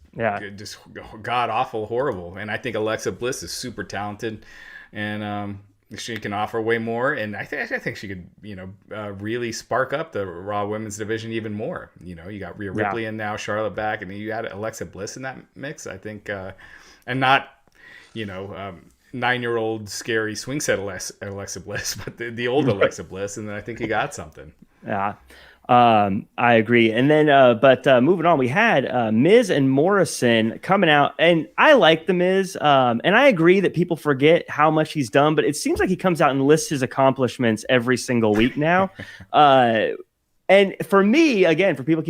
just god-awful horrible. And I think Alexa Bliss is super talented, and she can offer way more, and I think she could, really spark up the Raw Women's division even more. You got Rhea Ripley in now, Charlotte back, and you add Alexa Bliss in that mix. I think, and not, 9-year-old scary swing set Alexa Bliss, but the old Alexa Bliss, and then I think you got something. Yeah. I agree. And then, but moving on, we had Miz and Morrison coming out, and I like the Miz, and I agree that people forget how much he's done, but it seems like he comes out and lists his accomplishments every single week now. And for me, again, for people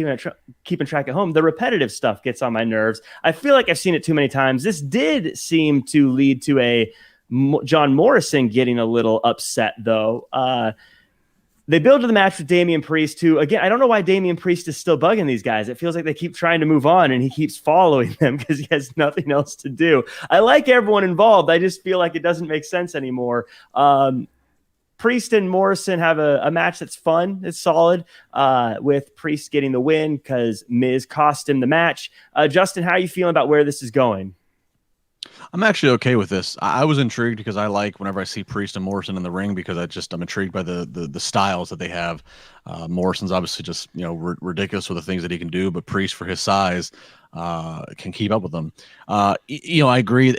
keeping track at home, the repetitive stuff gets on my nerves. I feel like I've seen it too many times. This did seem to lead to a John Morrison getting a little upset, though. They build to the match with Damian Priest, who, again, I don't know why Damian Priest is still bugging these guys. It feels like they keep trying to move on, and he keeps following them because he has nothing else to do. I like everyone involved. I just feel like it doesn't make sense anymore. Priest and Morrison have a match that's fun. It's solid, with Priest getting the win because Miz cost him the match. Justin, how are you feeling about where this is going? I'm actually okay with this. I was intrigued because I like whenever I see Priest and Morrison in the ring because I'm intrigued by the styles that they have. Morrison's obviously just ridiculous with the things that he can do, but Priest for his size can keep up with them. I agree.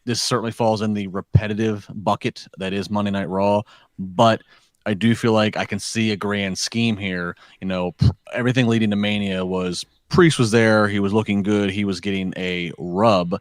This certainly falls in the repetitive bucket that is Monday Night Raw, but I do feel like I can see a grand scheme here. Everything leading to Mania was Priest was there, he was looking good, he was getting a rub.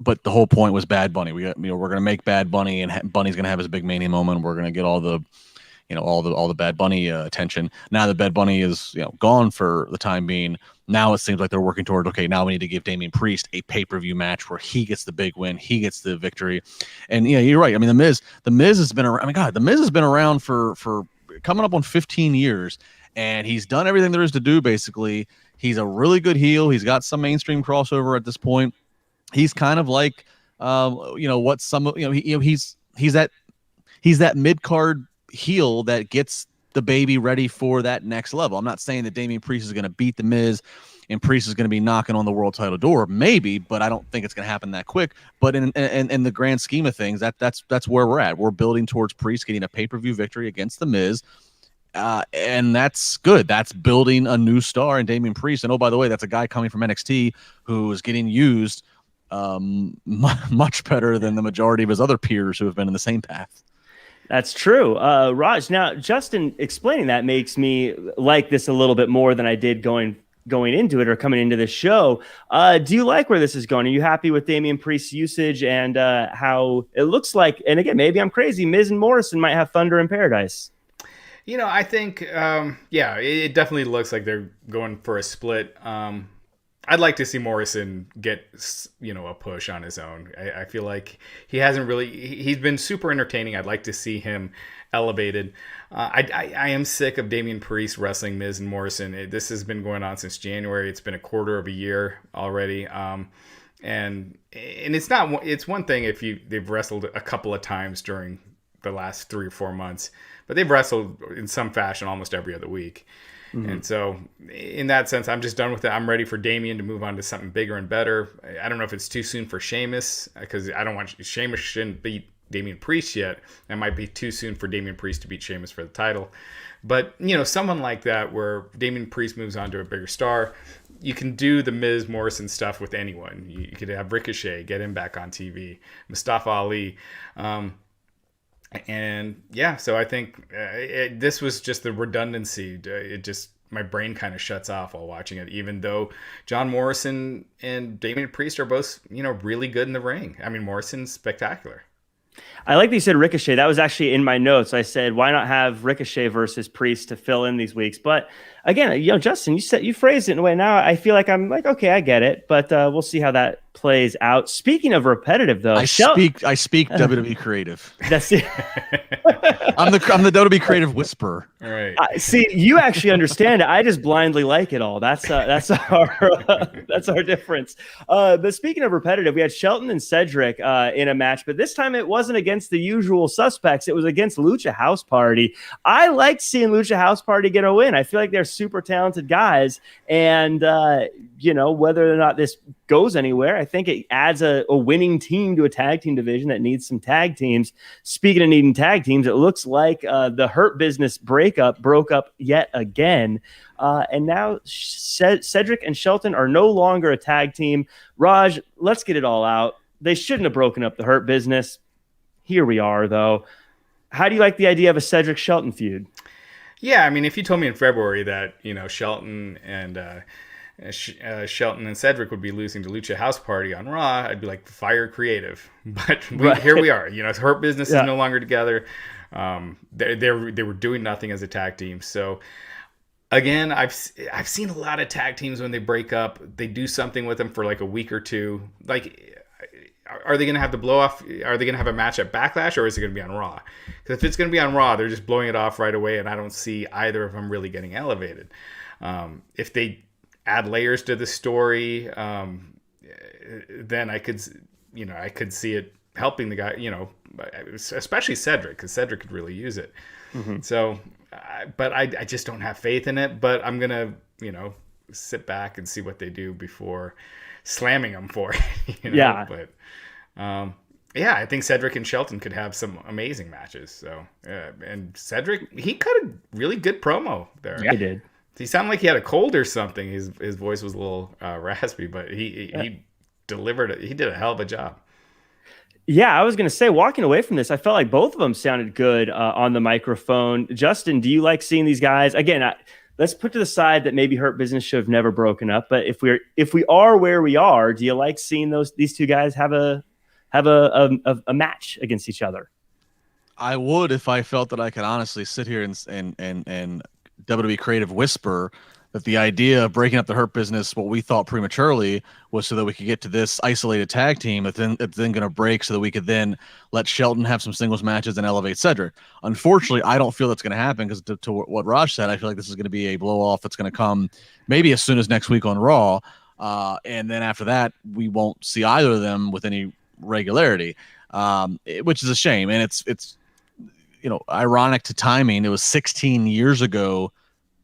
But the whole point was Bad Bunny. We're going to make Bad Bunny, and Bunny's going to have his big Mania moment. We're going to get all the Bad Bunny attention. Now that Bad Bunny is gone for the time being, now it seems like they're working toward, okay, now we need to give Damian Priest a pay-per-view match where he gets the big win, he gets the victory. And yeah, you're right. I mean, the Miz has been around. I mean, God, the Miz has been around for coming up on 15 years, and he's done everything there is to do. Basically, he's a really good heel. He's got some mainstream crossover at this point. He's kind of like, what some, he's that mid-card heel that gets the baby ready for that next level. I'm not saying that Damian Priest is going to beat the Miz and Priest is going to be knocking on the world title door, maybe, but I don't think it's going to happen that quick. But in the grand scheme of things, that's where we're at. We're building towards Priest getting a pay-per-view victory against the Miz. And that's good. That's building a new star in Damian Priest. And oh, by the way, that's a guy coming from NXT who is getting used much better than the majority of his other peers who have been in the same path. That's true. Raj, now Justin explaining that makes me like this a little bit more than I did going into it or coming into the show. Do you like where this is going? Are you happy with Damian Priest's usage and how it looks like? And again, maybe I'm crazy. Miz and Morrison might have Thunder in Paradise. I think, it definitely looks like they're going for a split. I'd like to see Morrison get, a push on his own. I feel like he hasn't really. He's been super entertaining. I'd like to see him elevated. I am sick of Damian Priest wrestling Miz and Morrison. This has been going on since January. It's been a quarter of a year already. And it's not. It's one thing if they've wrestled a couple of times during the last 3 or 4 months, but they've wrestled in some fashion almost every other week. Mm-hmm. And so in that sense, I'm just done with it. I'm ready for Damian to move on to something bigger and better. I don't know if it's too soon for Sheamus because I don't want Sheamus shouldn't beat Damian Priest yet. That might be too soon for Damian Priest to beat Sheamus for the title. But, someone like that where Damian Priest moves on to a bigger star, you can do the Miz Morrison stuff with anyone. You could have Ricochet, get him back on TV, Mustafa Ali. And yeah, so I think this was just the redundancy. My brain kind of shuts off while watching it, even though John Morrison and Damian Priest are both, really good in the ring. I mean, Morrison's spectacular. I like that you said Ricochet. That was actually in my notes. I said, why not have Ricochet versus Priest to fill in these weeks? But again, Justin, you phrased it in a way. Now I feel like I'm like, okay, I get it, but we'll see how that plays out. Speaking of repetitive, though, I speak WWE creative. That's it. I'm the WWE creative whisperer. All right. See, you actually understand it. I just blindly like it all. That's our difference. But speaking of repetitive, we had Shelton and Cedric in a match, but this time it wasn't against the usual suspects. It was against Lucha House Party. I liked seeing Lucha House Party get a win. I feel like they're super talented guys, and whether or not this goes anywhere, I think it adds a winning team to a tag team division that needs some tag teams. Speaking of needing tag teams, it looks like the Hurt Business breakup broke up yet again. And now Cedric and Shelton are no longer a tag team. Raj, let's get it all out. They shouldn't have broken up the Hurt Business. Here we are, though. How do you like the idea of a Cedric Shelton feud? Yeah, I mean, if you told me in February that Shelton and Cedric would be losing to Lucha House Party on Raw, I'd be like, fire creative. But here we are. Hurt Business is no longer together. They were doing nothing as a tag team. So again, I've seen a lot of tag teams when they break up, they do something with them for like a week or two. Like, are they going to have the blow off? Are they going to have a match at Backlash, or is it going to be on Raw? Because if it's going to be on Raw, they're just blowing it off right away, and I don't see either of them really getting elevated. If they add layers to the story, then I could see it helping the guy, especially Cedric, because Cedric could really use it. Mm-hmm. So, but I just don't have faith in it. But I'm gonna, sit back and see what they do before slamming them for it. Yeah. But I think Cedric and Shelton could have some amazing matches. So, and Cedric, he cut a really good promo there. Yeah, he did. He sounded like he had a cold or something. His voice was a little raspy, but he delivered it. He did a hell of a job. Yeah, I was going to say, walking away from this, I felt like both of them sounded good on the microphone. Justin, do you like seeing these guys? Again, let's put to the side that maybe Hurt Business should have never broken up. But if we are where we are, do you like seeing these two guys have a match against each other? I would, if I felt that I could honestly sit here and WWE creative whisper that the idea of breaking up the Hurt Business, what we thought prematurely, was so that we could get to this isolated tag team that's then going to break so that we could then let Shelton have some singles matches and elevate Cedric. Unfortunately, I don't feel that's going to happen because to what Raj said, I feel like this is going to be a blow off that's going to come maybe as soon as next week on Raw. And then after that, we won't see either of them with any regularity, which is a shame. And it's ironic to timing. It was 16 years ago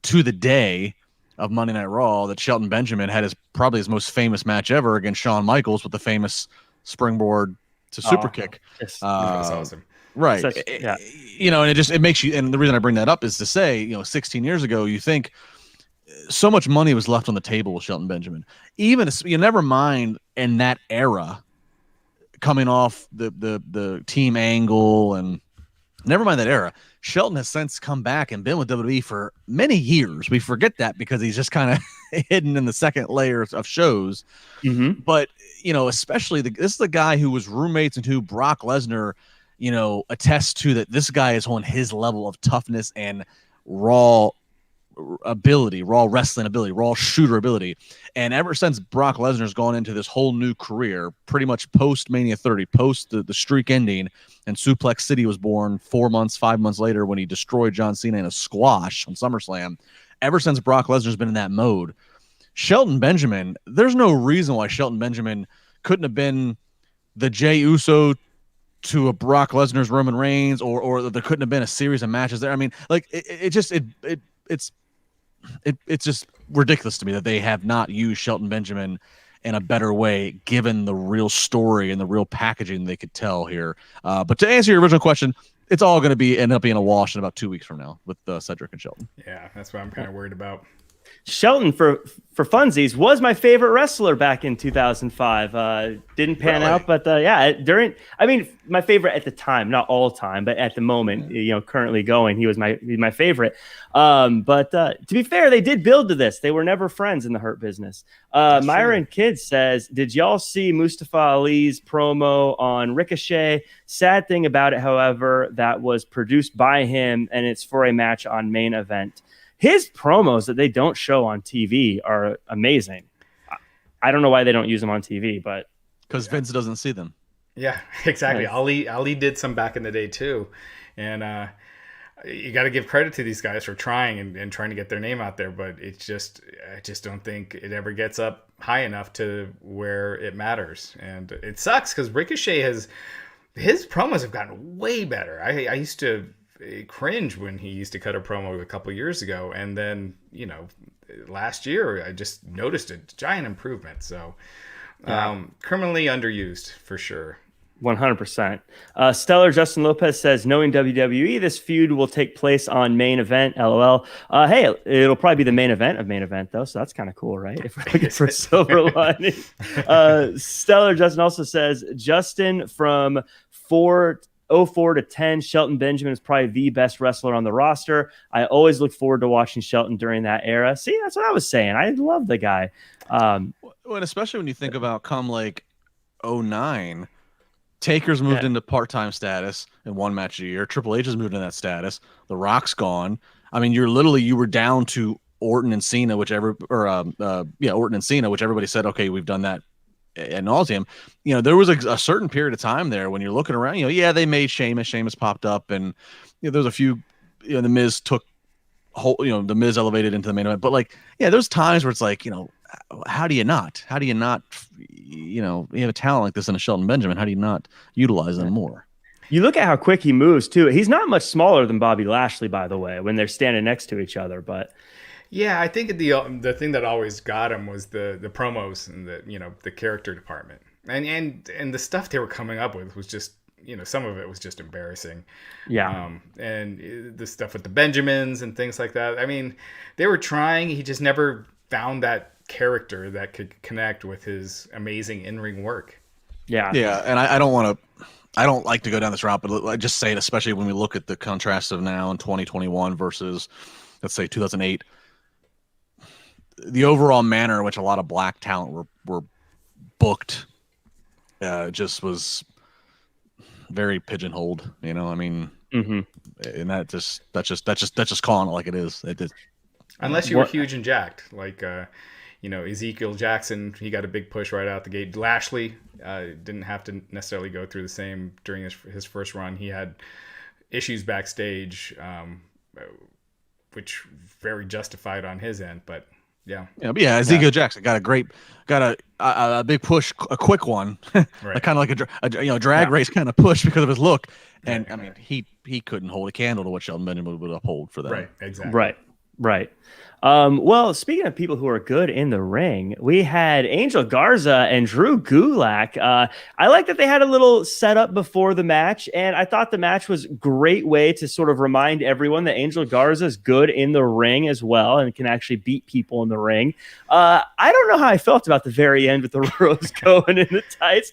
to the day of Monday Night Raw that Shelton Benjamin had probably his most famous match ever against Shawn Michaels with the famous springboard to super kick. That was awesome. Right. And it makes you, and the reason I bring that up is to say, 16 years ago, you think so much money was left on the table with Shelton Benjamin. Even, never mind in that era, coming off the team angle and never mind that era, Shelton has since come back and been with WWE for many years. We forget that because he's just kind of hidden in the second layer of shows. Mm-hmm. But, especially this is the guy who was roommates and who Brock Lesnar, attests to that this guy is on his level of toughness and raw ability, raw wrestling ability, raw shooter ability. And ever since Brock Lesnar's gone into this whole new career, pretty much post Mania 30, post the streak ending, and Suplex City was born 5 months later when he destroyed John Cena in a squash on SummerSlam. Ever since Brock Lesnar's been in that mode, Shelton Benjamin, there's no reason why Shelton Benjamin couldn't have been the Jey Uso to a Brock Lesnar's Roman Reigns, or there couldn't have been a series of matches there. I mean, like it's just ridiculous to me that they have not used Shelton Benjamin in a better way, given the real story and the real packaging they could tell here. But to answer your original question, it's all going to end up being a wash in about 2 weeks from now with Cedric and Shelton. Yeah, that's what I'm kind of worried about. Shelton, for funsies, was my favorite wrestler back in 2005. Didn't pan out, but my favorite at the time, not all time, but at the moment, currently going, he was my favorite. But to be fair, they did build to this. They were never friends in the Hurt Business. Myron Kidd says, did y'all see Mustafa Ali's promo on Ricochet? Sad thing about it, however, that was produced by him, and it's for a match on Main Event. His promos that they don't show on TV are amazing. I don't know why they don't use them on TV, but because Vince doesn't see them. Yeah, exactly. Nice. Ali did some back in the day too, and you got to give credit to these guys for trying and trying to get their name out there. But I just don't think it ever gets up high enough to where it matters, and it sucks because Ricochet his promos have gotten way better. I used to cringe when he used to cut a promo a couple years ago, and then last year I just noticed a giant improvement. So criminally underused for sure. 100%. Stellar Justin Lopez says, knowing WWE, this feud will take place on Main Event. LOL. Hey, it'll probably be the main event of Main Event though, so that's kind of cool, right? If we're looking for silver lining. Stellar Justin also says, Justin from 4 04 to 10, Shelton Benjamin is probably the best wrestler on the roster. I always look forward to watching Shelton during that era. See, that's what I was saying. I love the guy. Well, and especially when you think about come like 09, Taker's moved into part-time status in one match a year. Triple H has moved in that status. The Rock's gone. I mean, you were down to Orton and Cena, Orton and Cena, which everybody said, okay, we've done that ad nauseum. There was a certain period of time there when you're looking around, they made Sheamus popped up, and there was a few, the Miz took the Miz elevated into the main event, but there's times where it's like, how do you not, you have a talent like this in a Shelton Benjamin, how do you not utilize them more? You look at how quick he moves too. He's not much smaller than Bobby Lashley, by the way, when they're standing next to each other, but yeah, I think the thing that always got him was the promos and the character department, and the stuff they were coming up with was just, some of it was just embarrassing. Yeah. And the stuff with the Benjamins and things like that. I mean, they were trying. He just never found that character that could connect with his amazing in-ring work. Yeah. Yeah, and I don't like to go down this route, but I just say it, especially when we look at the contrast of now in 2021 versus, let's say, 2008. The overall manner in which a lot of black talent were booked just was very pigeonholed. I mean, and that's just calling it like it is. Unless you were huge and jacked, like Ezekiel Jackson, he got a big push right out the gate. Lashley didn't have to necessarily go through the same during his first run. He had issues backstage, which very justified on his end, but. Ezekiel Jackson got a big push, a quick one, right. Kind of like a drag race kind of push because of his look, and I mean he couldn't hold a candle to what Shelton Benjamin would uphold for that. Right, exactly. Right. Well, speaking of people who are good in the ring, we had Angel Garza and Drew Gulak. I like that they had a little setup before the match, and I thought the match was a great way to sort of remind everyone that Angel Garza is good in the ring as well and can actually beat people in the ring. I don't know how I felt about the very end with the Rose going in the tights.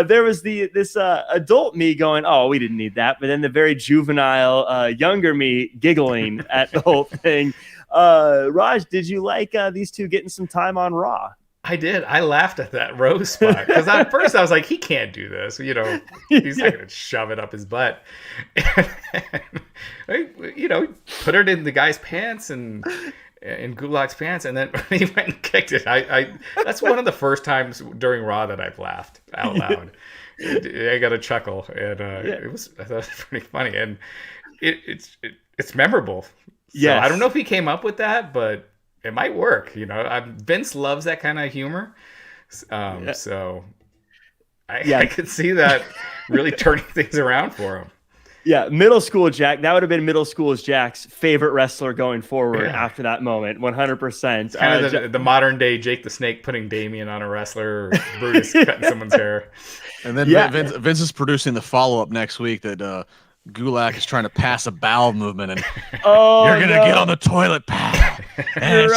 There was this adult me going, oh, we didn't need that, but then the very juvenile younger me giggling at the whole thing. Raj, did you like these two getting some time on Raw? I did. I laughed at that Rose spot because at first I was like, he can't do this. He's not going to shove it up his butt. Put it in the guy's pants and in Gulak's pants, and then he went and kicked it. That's one of the first times during Raw that I've laughed out loud. I got a chuckle, and I thought it was pretty funny, and it's memorable. Yeah, I don't know if he came up with that, but it might work. Vince loves that kind of humor, so I could see that really turning things around for him. Yeah, middle school Jack. That would have been middle school Jack's favorite wrestler going forward after that moment. 100%. Kind of the modern day Jake the Snake putting Damien on a wrestler, or Brutus cutting someone's hair. And then Vince is producing the follow up next week that. Gulak is trying to pass a bowel movement, and you're gonna get on the toilet, pal. And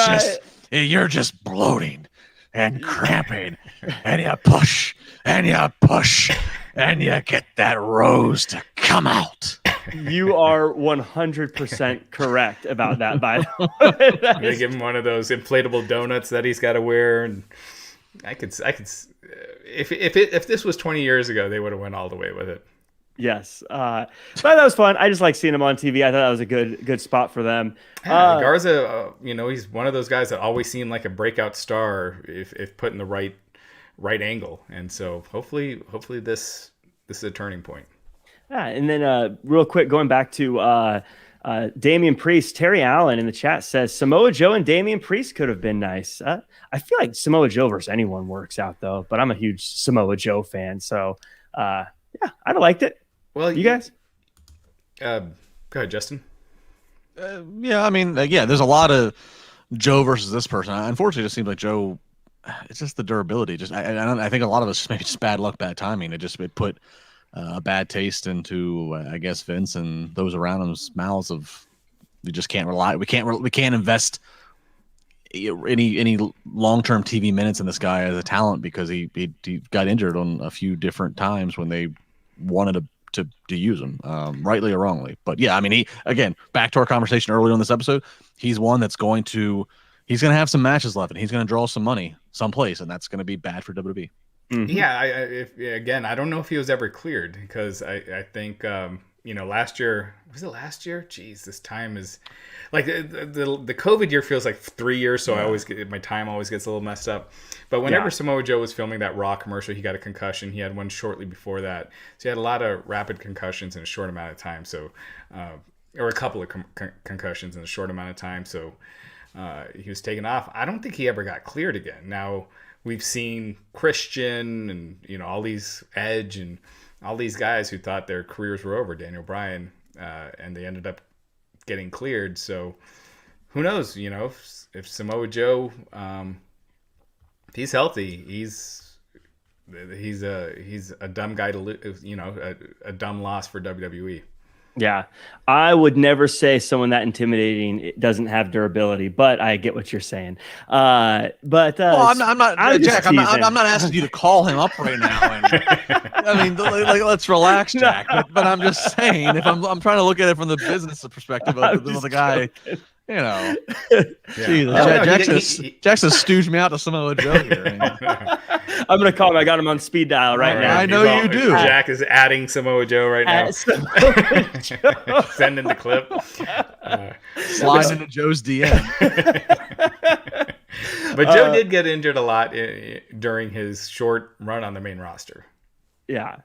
you're just bloating and cramping, and you push and you push and you get that rose to come out. You are 100% correct about that. By the way, I'm gonna give him one of those inflatable donuts that he's got to wear, and I could. If this was 20 years ago, they would have went all the way with it. Yes, but that was fun. I just like seeing him on TV. I thought that was a good spot for them. Garza, he's one of those guys that always seemed like a breakout star if put in the right angle, and so hopefully this is a turning point. Yeah, and then real quick, going back to Damian Priest, Terry Allen in the chat says Samoa Joe and Damian Priest could have been nice. I feel like Samoa Joe versus anyone works out though, but I'm a huge Samoa Joe fan, so yeah, I'd have liked it. Well, you guys? Go ahead, Justin. Yeah, I mean, there's a lot of Joe versus this person. Unfortunately, it just seems like Joe. It's just the durability. I think a lot of us maybe just bad luck, bad timing. It put a bad taste into I guess Vince and those around him's mouths of we just can't rely. We can't invest any long-term TV minutes in this guy as a talent because he got injured on a few different times when they wanted to use him, rightly or wrongly. But yeah, I mean, back to our conversation earlier in this episode, he's one that's he's going to have some matches left, and he's going to draw some money someplace, and that's going to be bad for WWE. Mm-hmm. Yeah, I don't know if he was ever cleared, because I think last year, was it last year? Jeez, this time is like the COVID year feels like 3 years, so my time always gets a little messed up. But whenever Samoa Joe was filming that Raw commercial, he got a concussion. He had one shortly before that, so he had a lot of rapid concussions in a short amount of time. So, or a couple of concussions in a short amount of time. So he was taken off. I don't think he ever got cleared again. Now we've seen Christian and all these Edge and all these guys who thought their careers were over, Daniel Bryan, and they ended up getting cleared. So who knows? If Samoa Joe, if he's healthy, he's a dumb guy to lose. A dumb loss for WWE. Yeah, I would never say someone that intimidating doesn't have durability, but I get what you're saying. I'm not, Jack. I'm not asking you to call him up right now. I mean, let's relax, Jack. But I'm just saying, if I'm trying to look at it from the business perspective of the guy. Jackson stooged me out to Samoa Joe here. I'm gonna call him. I got him on speed dial right now. I know you do. Jack is adding Samoa Joe right now. Sending the clip. Slide into Joe's DM. But Joe did get injured a lot during his short run on the main roster. Yeah.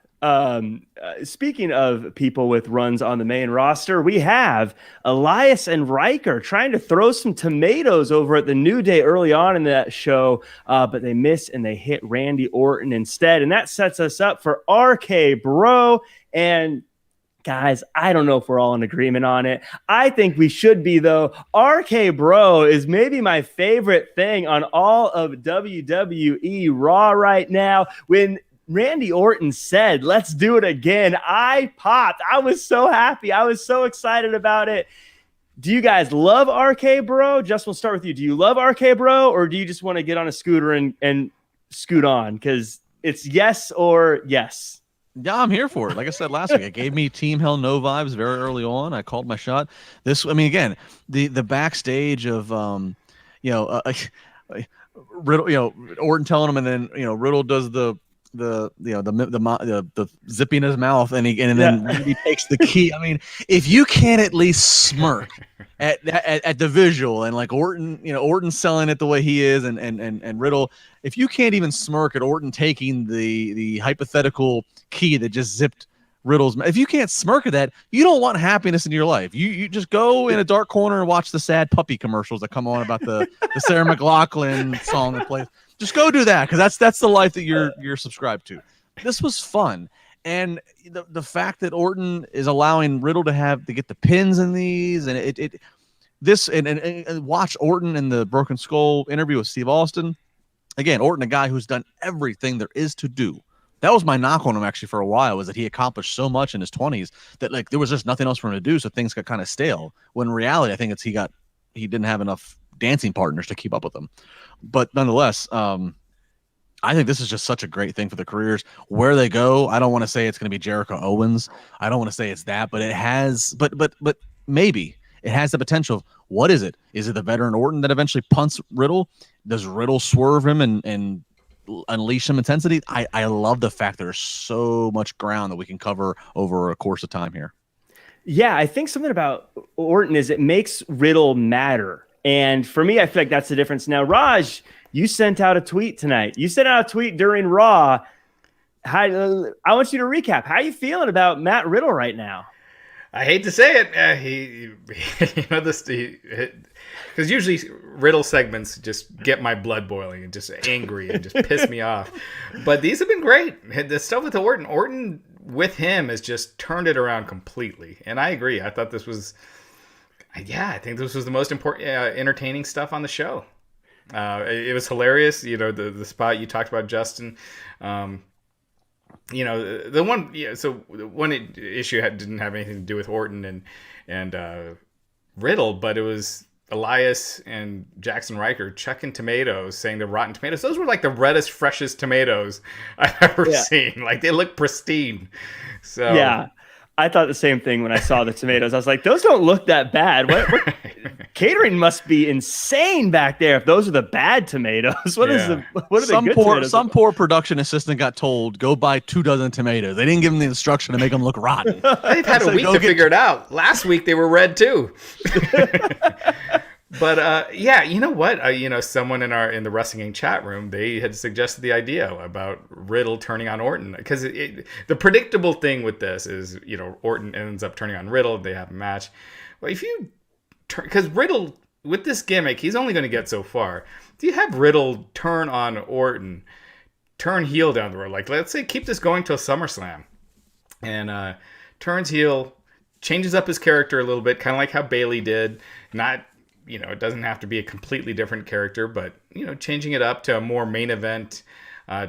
Speaking of people with runs on the main roster, we have Elias and Riker trying to throw some tomatoes over at the New Day early on in that show, but they miss and they hit Randy Orton instead. And that sets us up for RK Bro. And guys, I don't know if we're all in agreement on it. I think we should be, though. RK Bro is maybe my favorite thing on all of WWE Raw right now. When Randy Orton said, "Let's do it again," I popped. I was so happy. I was so excited about it. Do you guys love RK Bro? Just we'll start with you. Do you love RK Bro, or do you just want to get on a scooter and scoot on? Because it's yes or yes. Yeah, I'm here for it. Like I said last week, it gave me Team Hell No vibes very early on. I called my shot. Again, the backstage of Riddle, Orton telling him, and then Riddle does the zip in his mouth, and then he takes the key. I mean, if you can't at least smirk at the visual, and like Orton selling it the way he is, and Riddle, if you can't even smirk at Orton taking the hypothetical key that just zipped Riddle's, if you can't smirk at that, you don't want happiness in your life. You just go in a dark corner and watch the sad puppy commercials that come on about the Sarah McLachlan song that plays. Just go do that, because that's the life that you're subscribed to. This was fun, and the fact that Orton is allowing Riddle to get the pins in these, and and watch Orton in the Broken Skull interview with Steve Austin. Again, Orton, a guy who's done everything there is to do. That was my knock on him actually for a while, was that he accomplished so much in his 20s that like there was just nothing else for him to do, so things got kind of stale. When in reality, I think he didn't have enough dancing partners to keep up with him. But nonetheless, I think this is just such a great thing for the careers. Where they go, I don't want to say it's going to be Jericho Owens. I don't want to say it's that, but it has. But maybe it has the potential. What is it? Is it the veteran Orton that eventually punts Riddle? Does Riddle swerve him and unleash some intensity? I love the fact there's so much ground that we can cover over a course of time here. Yeah, I think something about Orton is it makes Riddle matter. And for me, I feel like that's the difference. Now, Raj, you sent out a tweet tonight. You sent out a tweet during Raw. I want you to recap. How are you feeling about Matt Riddle right now? I hate to say it. Because usually Riddle segments just get my blood boiling and just angry and just piss me off. But these have been great. The stuff with Orton with him has just turned it around completely. And I agree. I thought this was... I think this was the most important, entertaining stuff on the show. It was hilarious. The spot you talked about, Justin. The one issue didn't have anything to do with Orton and Riddle, but it was Elias and Jackson Riker chucking tomatoes, saying they're rotten tomatoes. Those were like the reddest, freshest tomatoes I've ever seen. Like, they look pristine. So yeah, I thought the same thing when I saw the tomatoes. I was like, those don't look that bad. What catering must be insane back there if those are the bad tomatoes. What are the good tomatoes? Some poor production assistant got told, go buy 24 tomatoes. They didn't give them the instruction to make them look rotten. They've had a week to figure it out. Last week they were red too. But you know what? Someone in the Wrestling Inc. chat room, they had suggested the idea about Riddle turning on Orton, because the predictable thing with this is, Orton ends up turning on Riddle. They have a match. Well, if you because Riddle, with this gimmick, he's only going to get so far. Do you have Riddle turn on Orton, turn heel down the road? Like, let's say keep this going till SummerSlam, and turns heel, changes up his character a little bit, kind of like how Bayley did. Not, it doesn't have to be a completely different character, but, changing it up to a more main event,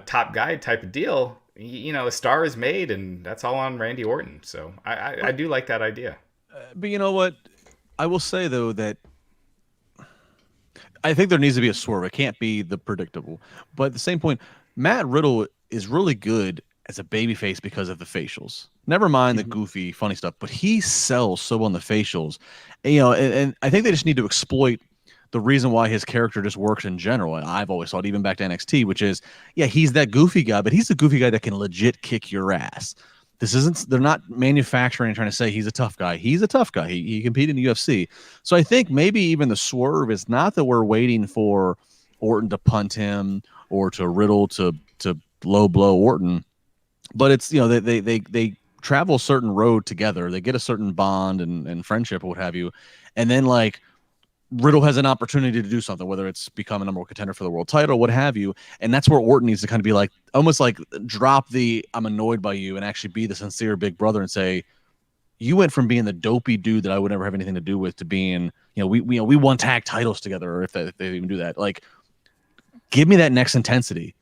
top guy type of deal. A star is made, and that's all on Randy Orton. So I do like that idea. But you know what? I will say, though, that I think there needs to be a swerve. It can't be the predictable. But at the same point, Matt Riddle is really good as a babyface because of the facials. Never mind the goofy, funny stuff, but he sells so on the facials. And I think they just need to exploit the reason why his character just works in general. And I've always thought, even back to NXT, which is, he's that goofy guy, but he's the goofy guy that can legit kick your ass. They're not manufacturing and trying to say he's a tough guy. He's a tough guy. He competed in the UFC. So I think maybe even the swerve is not that we're waiting for Orton to punt him or to Riddle to low blow Orton, but it's, they travel a certain road together. They get a certain bond and friendship or what have you. And then, like, Riddle has an opportunity to do something, whether it's become a number one contender for the world title, what have you. And that's where Orton needs to kind of be like, almost like drop the I'm annoyed by you and actually be the sincere big brother and say, you went from being the dopey dude that I would never have anything to do with to being, we won tag titles together, or if they even do that. Like, give me that next intensity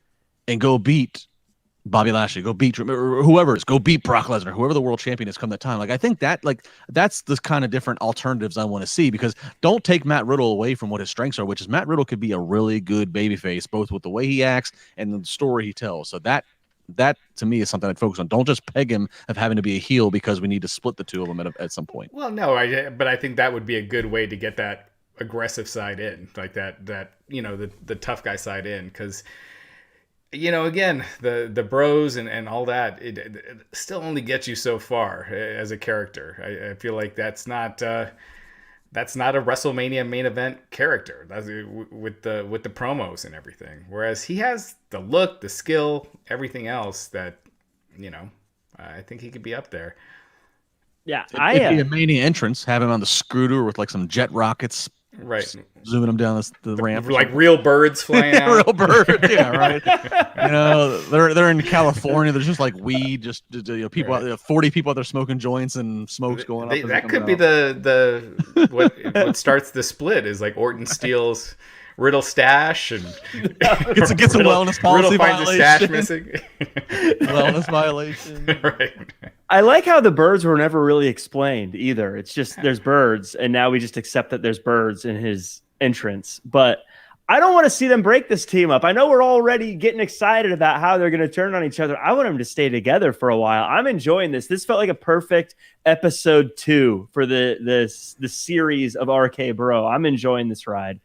and go beat Bobby Lashley, go beat whoever it is, go beat Brock Lesnar, whoever the world champion is come that time. Like, I think that, like, that's the kind of different alternatives I want to see, because don't take Matt Riddle away from what his strengths are, which is Matt Riddle could be a really good babyface, both with the way he acts and the story he tells. So that to me is something I'd focus on. Don't just peg him of having to be a heel because we need to split the two of them at some point. Well, no, but I think that would be a good way to get that aggressive side in, like that the tough guy side in, because again, the bros and all that, it still only gets you so far as a character. I feel like that's not a WrestleMania main event character. That's with the promos and everything. Whereas he has the look, the skill, everything else that, I think he could be up there. Yeah, it'd be a Mania entrance, have him on the scooter with like some jet rockets. Right, zooming them down the ramp, like real birds flying out. Real birds, yeah, right. They're in California. There's just like weed, just people, right. 40 people out there smoking joints and smokes going up. That could be the what starts the split is like Orton steals Riddle stash and gets a wellness policy Riddle finds violation. A stash missing. Wellness violation. Right. I like how the birds were never really explained either. It's just there's birds, and now we just accept that there's birds in his entrance. But I don't want to see them break this team up. I know we're already getting excited about how they're going to turn on each other. I want them to stay together for a while. I'm enjoying this. This felt like a perfect episode 2 for the series of RK Bro. I'm enjoying this ride.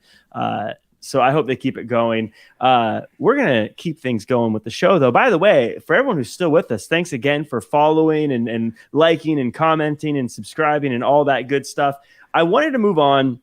So I hope they keep it going. We're going to keep things going with the show, though. By the way, for everyone who's still with us, thanks again for following and liking and commenting and subscribing and all that good stuff. I wanted to move on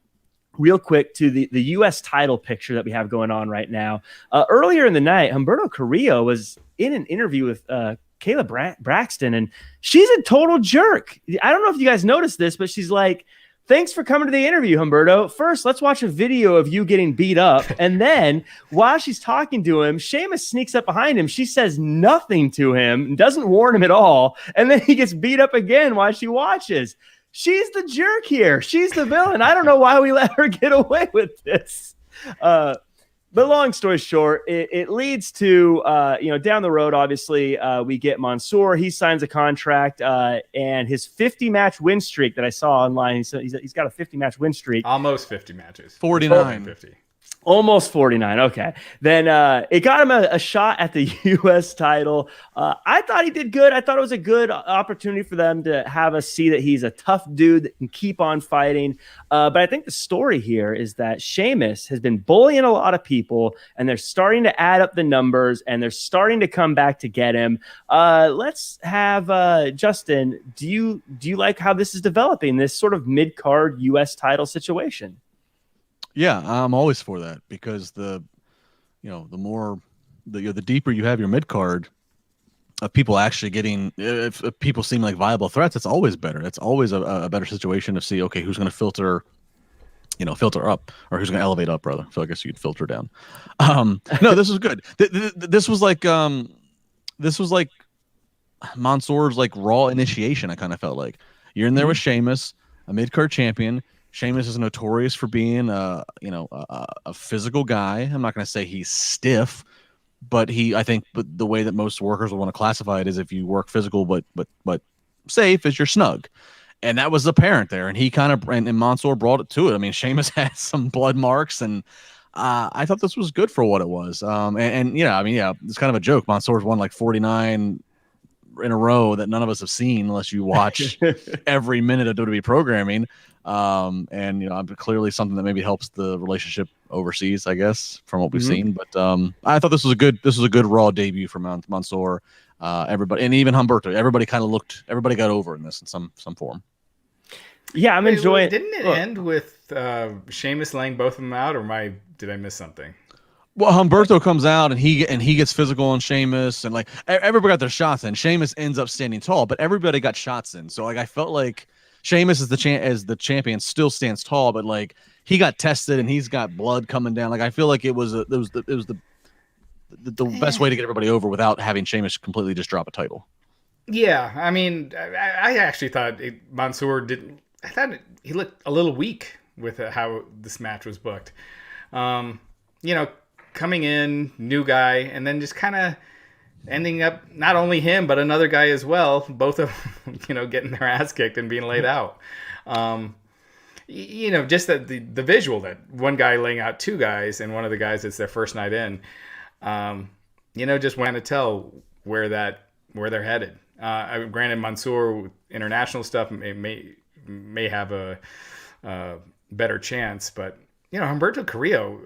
real quick to the U.S. title picture that we have going on right now. Earlier in the night, Humberto Carrillo was in an interview with Kayla Braxton, and she's a total jerk. I don't know if you guys noticed this, but she's like, thanks for coming to the interview, Humberto. First, let's watch a video of you getting beat up. And then while she's talking to him, Sheamus sneaks up behind him. She says nothing to him, doesn't warn him at all. And then he gets beat up again while she watches. She's the jerk here. She's the villain. I don't know why we let her get away with this. But But long story short, it leads to, down the road, obviously, we get Mansoor. He signs a contract, and his 50-match win streak that I saw online, he's got a 50-match win streak. Almost 50 matches. 49. 50. Almost 49. Okay. Then it got him a shot at the U.S. title. I thought he did good. I thought it was a good opportunity for them to have us see that he's a tough dude that can keep on fighting. But I think the story here is that Sheamus has been bullying a lot of people, and they're starting to add up the numbers, and they're starting to come back to get him. Let's have Justin. Do you like how this is developing, this sort of mid-card U.S. title situation? Yeah, I'm always for that because the deeper you have your mid card of people actually getting, if people seem like viable threats, it's always better. It's always a better situation to see, okay, who's going to filter up, or who's going to elevate up, rather. I feel like I guess you'd filter down. No, this was good. This was like Mansoor's like Raw initiation. I kind of felt like you're in there with Sheamus, a mid card champion. Sheamus is notorious for being a physical guy. I'm not going to say he's stiff, but I think the way that most workers will want to classify it is if you work physical but safe, is you're snug. And that was apparent there. And he and Mansoor brought it to it. I mean, Sheamus had some blood marks, and I thought this was good for what it was. It's kind of a joke. Mansoor's won like 49 in a row that none of us have seen unless you watch every minute of WWE programming. Clearly something that maybe helps the relationship overseas, I guess, from what we've seen. But I thought this was a good Raw debut for Mansoor. Everybody, and even Humberto, everybody got over in this in some form. Yeah, I'm enjoying. Didn't it end with Sheamus laying both of them out, or did I miss something? Well, Humberto comes out and he gets physical on Sheamus, and like everybody got their shots in. Sheamus ends up standing tall, but everybody got shots in. So like I felt like Sheamus as the champion still stands tall, but like he got tested and he's got blood coming down. Like I feel like it was the best way to get everybody over without having Sheamus completely just drop a title. Yeah, I mean, I actually thought Mansoor didn't. I thought he looked a little weak with how this match was booked. Coming in, new guy, and then just kind of ending up not only him but another guy as well, both of them, getting their ass kicked and being laid out. Just that the visual that one guy laying out two guys and one of the guys it's their first night in, just want to tell where they're headed. Granted, Mansoor with international stuff may have a better chance, but Humberto Carrillo,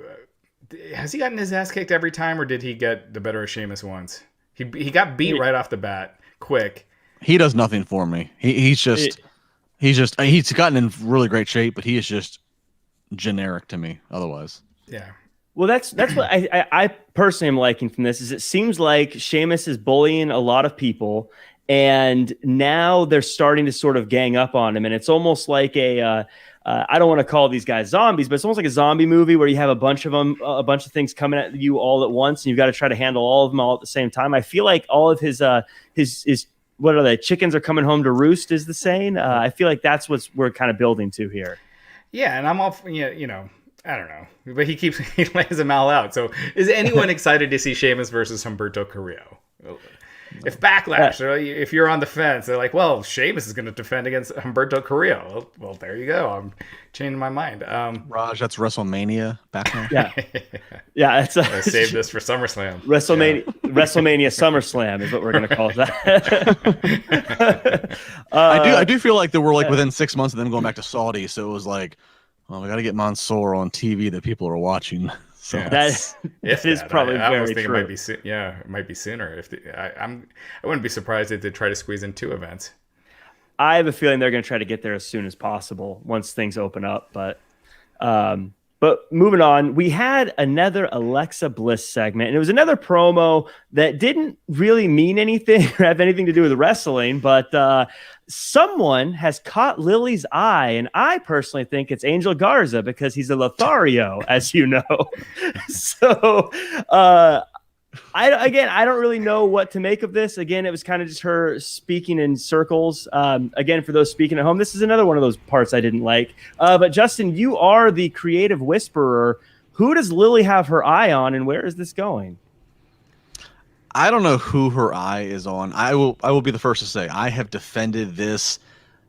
has he gotten his ass kicked every time, or did he get the better of Sheamus once? He got beat right off the bat, quick. He does nothing for me. He's gotten in really great shape, but he is just generic to me otherwise. Yeah. Well, that's what I personally am liking from this. Is it seems like Sheamus is bullying a lot of people, and now they're starting to sort of gang up on him, and it's almost like I don't want to call these guys zombies, but it's almost like a zombie movie where you have a bunch of them, a bunch of things coming at you all at once, and you've got to try to handle all of them all at the same time. I feel like all of his what are they? Chickens are coming home to roost, is the saying. I feel like that's what we're kind of building to here. Yeah, and I'm all I don't know, but he lays them all out. So is anyone excited to see Sheamus versus Humberto Carrillo? If Backlash, if you're on the fence, they're like, well, Sheamus is going to defend against Humberto Carrillo. Well, there you go. I'm changing my mind. Raj, that's WrestleMania Backlash. Yeah. It's I saved this for SummerSlam. WrestleMania SummerSlam is what we're going to call that. I do feel like that we're like within 6 months of them going back to Saudi, so it was like, well, we got to get Mansoor on TV that people are watching. So that is probably very true. It might be sooner. I wouldn't be surprised if they try to squeeze in two events. I have a feeling they're going to try to get there as soon as possible once things open up. But moving on, we had another Alexa Bliss segment, and it was another promo that didn't really mean anything or have anything to do with wrestling, but someone has caught Lily's eye, and I personally think it's Angel Garza because he's a Lothario, as you know. So I don't really know what to make of this. Again, it was kind of just her speaking in circles. Again, for those speaking at home, this is another one of those parts I didn't like. But Justin, you are the creative whisperer. Who does Lily have her eye on, and where is this going? I don't know who her eye is on. I will be the first to say I have defended this,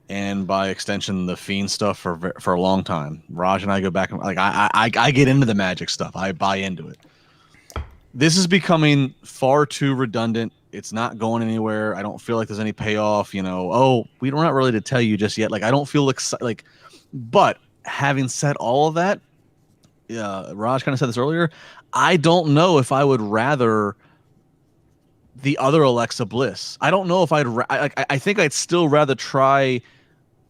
and by extension the Fiend stuff for a long time. Raj and I go back and like I get into the magic stuff. I buy into it. This is becoming far too redundant. It's not going anywhere. I don't feel like there's any payoff. You know, oh, we're not really to tell you just yet. Like I don't feel like. But having said all of that, Raj kind of said this earlier. I don't know if I would rather the other Alexa Bliss. I don't know if I think I'd still rather try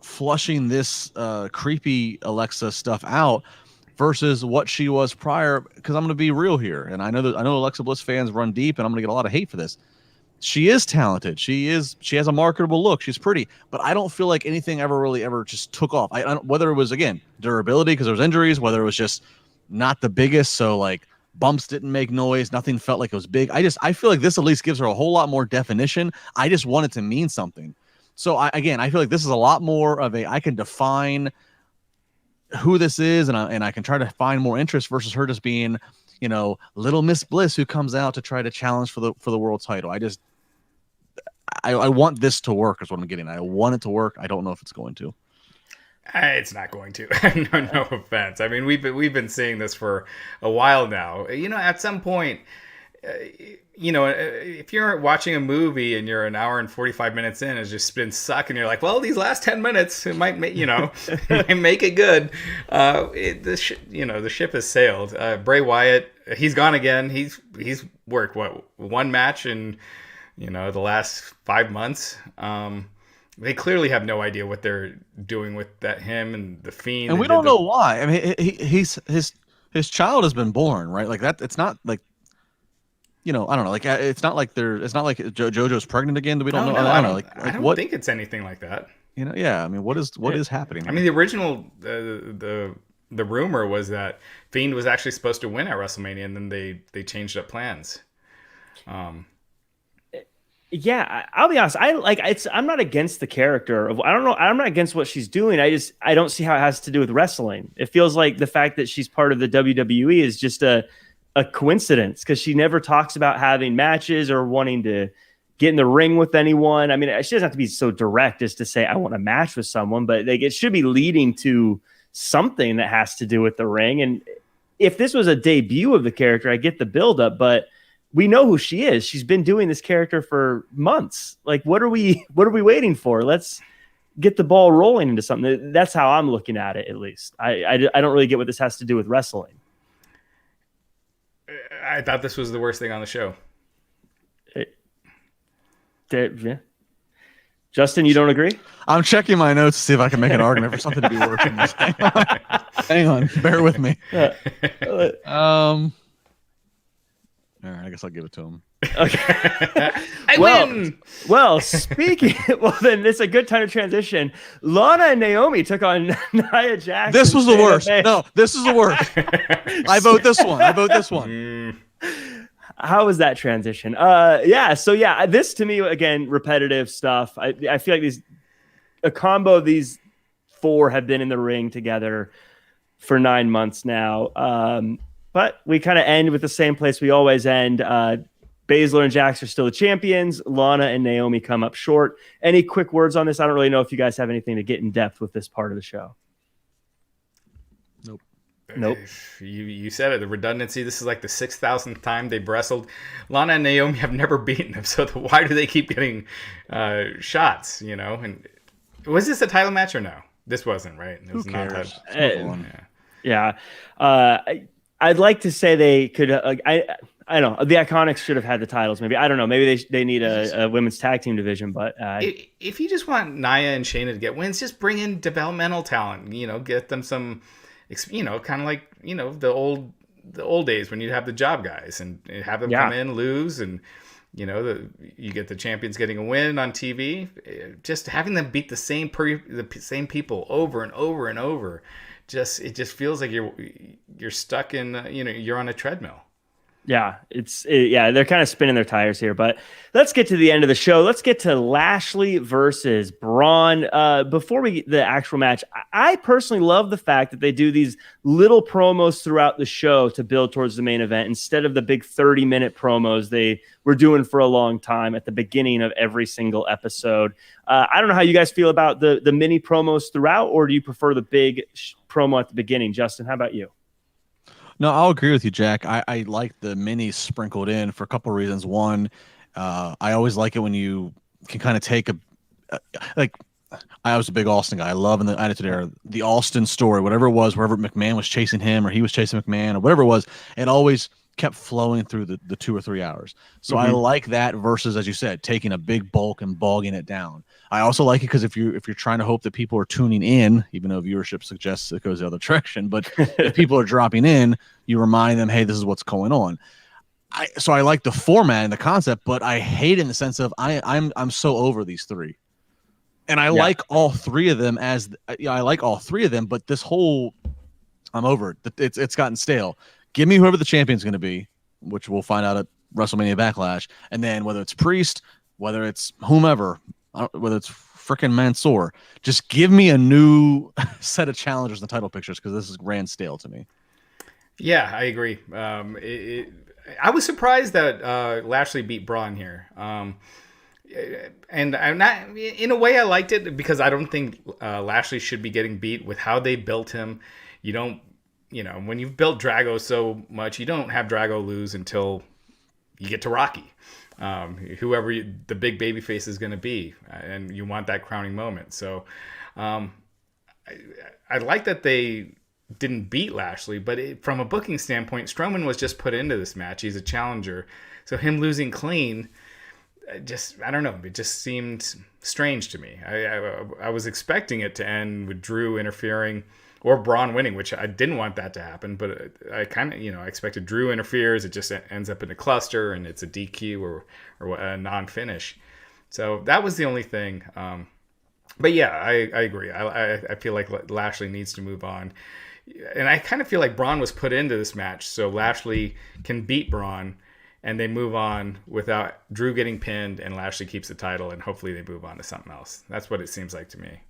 flushing this creepy Alexa stuff out versus what she was prior, because I'm going to be real here, and I know Alexa Bliss fans run deep, and I'm going to get a lot of hate for this. She is talented. She has a marketable look. She's pretty, but I don't feel like anything ever just took off. I don't, whether it was again durability because there was injuries, whether it was just not the biggest, so like bumps didn't make noise, nothing felt like it was big. I feel like this at least gives her a whole lot more definition. I just want it to mean something. So I feel like this is a lot more of I can define who this is, and I can try to find more interest versus her just being, you know, little Miss Bliss who comes out to try to challenge for the world title. I want this to work is what I'm getting. I want it to work. I don't know if it's going to. It's not going to. No offense. I mean, we've been seeing this for a while now. You know, at some point, you know, if you're watching a movie and you're an hour and 45 minutes in, it's just been sucking. You're like, well, these last 10 minutes, it might make, you know, it might make it good. The ship has sailed. Bray Wyatt, he's gone again. He's worked one match in, you know, the last 5 months. They clearly have no idea what they're doing with him and the Fiend. And we don't know why. I mean, his child has been born, right? Like that. It's not like, you know, I don't know. Like it's not like JoJo's pregnant again. We don't know. I don't know. I don't think it's anything like that. You know, yeah. I mean, what is happening here? I mean, the original the rumor was that Fiend was actually supposed to win at WrestleMania, and then they changed up plans. Yeah, I'll be honest. I'm not against the character. I don't know. I'm not against what she's doing. I don't see how it has to do with wrestling. It feels like the fact that she's part of the WWE is just a coincidence, because she never talks about having matches or wanting to get in the ring with anyone. I mean, she doesn't have to be so direct as to say I want a match with someone, but like it should be leading to something that has to do with the ring. And if this was a debut of the character, I get the buildup, but we know who she is. She's been doing this character for months. Like, what are we waiting for? Let's get the ball rolling into something. That's how I'm looking at it, at least. I don't really get what this has to do with wrestling. I thought this was the worst thing on the show. Yeah. Justin, you don't agree? I'm checking my notes to see if I can make an argument for something to be worse than this. Hang on. Bear with me. All right, I guess I'll give it to him. Okay. I win. Well, speaking. Well, then it's a good time to transition. Lana and Naomi took on Nia Jax. This was the worst. No, this is the worst. I vote this one. How was that transition? Yeah. So yeah, this to me again, repetitive stuff. I feel like a combo of these four have been in the ring together for 9 months now. But we kind of end with the same place we always end. Baszler and Jax are still the champions. Lana and Naomi come up short. Any quick words on this? I don't really know if you guys have anything to get in depth with this part of the show. Nope. You said it. The redundancy. This is like the 6,000th time they've wrestled. Lana and Naomi have never beaten them. So why do they keep getting shots? You know. And was this a title match or no? This wasn't, right? It was Who cares? Yeah. I'd like to say they could. I don't know. The Iconics should have had the titles. Maybe I don't know. Maybe they need a women's tag team division. But if you just want Nia and Shayna to get wins, just bring in developmental talent. You know, get them some. You know, kind of like the old days when you'd have the job guys and have them come in, lose, and you get the champions getting a win on TV. Just having them beat the same people over and over and over. It just feels like you're stuck in you're on a treadmill. Yeah, they're kind of spinning their tires here, but let's get to the end of the show. Let's get to Lashley versus Braun. Before we get the actual match, I personally love the fact that they do these little promos throughout the show to build towards the main event instead of the big 30-minute promos they were doing for a long time at the beginning of every single episode. I don't know how you guys feel about the mini promos throughout, or do you prefer the big promo at the beginning? Justin, how about you? No, I'll agree with you, Jack. I like the minis sprinkled in for a couple of reasons. One, I always like it when you can kind of take like, I was a big Austin guy. I love in the Attitude Era, the Austin story, whatever it was, wherever McMahon was chasing him or he was chasing McMahon or whatever it was, it always kept flowing through the 2 or 3 hours. So I like that versus, as you said, taking a big bulk and bogging it down. I also like it because if you're trying to hope that people are tuning in, even though viewership suggests it goes the other direction, but if people are dropping in, you remind them, hey, this is what's going on. So I like the format and the concept, but I hate it in the sense of I'm so over these three. And I like all three of them but this whole, I'm over it. It's gotten stale. Give me whoever the champion's going to be, which we'll find out at WrestleMania Backlash. And then whether it's Priest, whether it's whomever, whether it's frickin' Mansoor, just give me a new set of challengers in the title pictures because this is ran stale to me. Yeah, I agree. I was surprised that Lashley beat Braun here. And I'm not, in a way, I liked it because I don't think Lashley should be getting beat with how they built him. You don't, when you've built Drago so much, you don't have Drago lose until you get to Rocky. Whoever the big baby face is going to be, and you want that crowning moment. So I like that they didn't beat Lashley, but from a booking standpoint, Strowman was just put into this match. He's a challenger. So him losing clean, I don't know. It just seemed strange to me. I was expecting it to end with Drew interfering or Braun winning, which I didn't want that to happen, but I kind of, I expected Drew interferes. It just ends up in a cluster and it's a DQ or a non-finish. So that was the only thing. But yeah, I agree. I feel like Lashley needs to move on. And I kind of feel like Braun was put into this match so Lashley can beat Braun and they move on without Drew getting pinned and Lashley keeps the title and hopefully they move on to something else. That's what it seems like to me.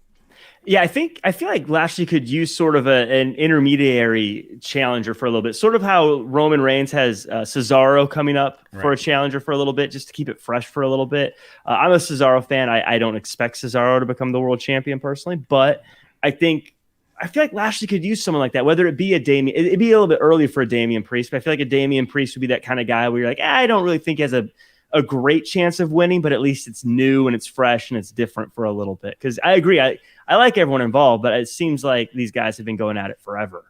Yeah, I feel like Lashley could use sort of an intermediary challenger for a little bit, sort of how Roman Reigns has Cesaro coming up for a challenger for a little bit, just to keep it fresh for a little bit. I'm a Cesaro fan. I don't expect Cesaro to become the world champion personally, but I feel like Lashley could use someone like that, whether it be it'd be a little bit early for a Damian Priest, but I feel like a Damian Priest would be that kind of guy where you're like, I don't really think he has a great chance of winning, but at least it's new and it's fresh and it's different for a little bit. Because I agree, I like everyone involved, but it seems like these guys have been going at it forever.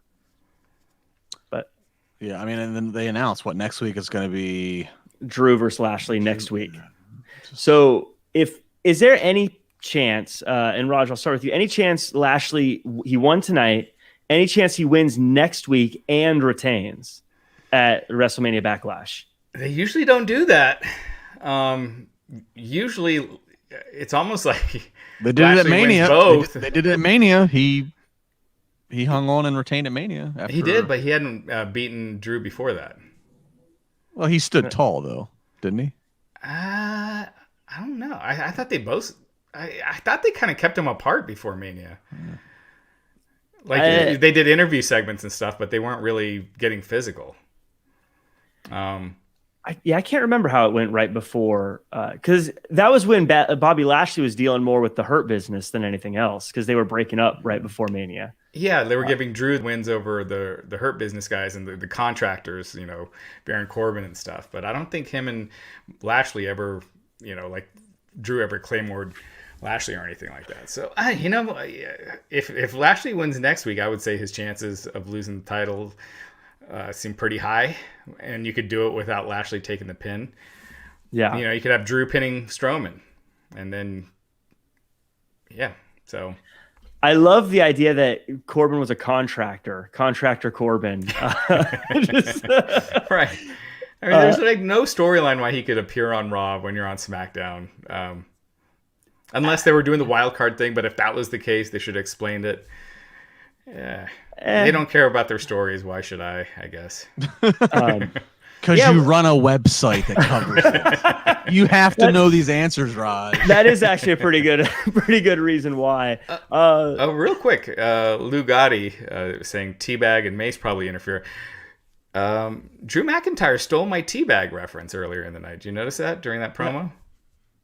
But yeah, I mean, and then they announced what next week is going to be Drew versus Lashley next week. So is there any chance, and Raj, I'll start with you, any chance Lashley, he won tonight, any chance he wins next week and retains at WrestleMania Backlash? They usually don't do that. Usually it's almost like they did it at Mania. Both. They did it at Mania. He hung on and retained at Mania. He did, but he hadn't beaten Drew before that. Well, he stood tall though, didn't he? I don't know. I thought they both. I thought they kind of kept him apart before Mania. Like they did interview segments and stuff, but they weren't really getting physical. I can't remember how it went right before, because that was when Bobby Lashley was dealing more with the Hurt Business than anything else, because they were breaking up right before Mania. Yeah, they were giving Drew wins over the Hurt Business guys and the contractors, Baron Corbin and stuff. But I don't think him and Lashley ever, like Drew ever claymored Lashley or anything like that. So, if Lashley wins next week, I would say his chances of losing the title seem pretty high, and you could do it without Lashley taking the pin. Yeah, you could have Drew pinning Strowman, and then so I love the idea that Corbin was a contractor Corbin. Right. I mean, there's like no storyline why he could appear on Raw when you're on SmackDown, unless they were doing the wild card thing. But if that was the case, they should have explained it. Yeah. They don't care about their stories. Why should I guess. Because you run a website that covers it. You have to know these answers, Raj. That is actually a pretty good reason why. Real quick, Lou Gotti saying Teabag and Mace probably interfere. Drew McIntyre stole my Teabag reference earlier in the night. Did you notice that during that promo?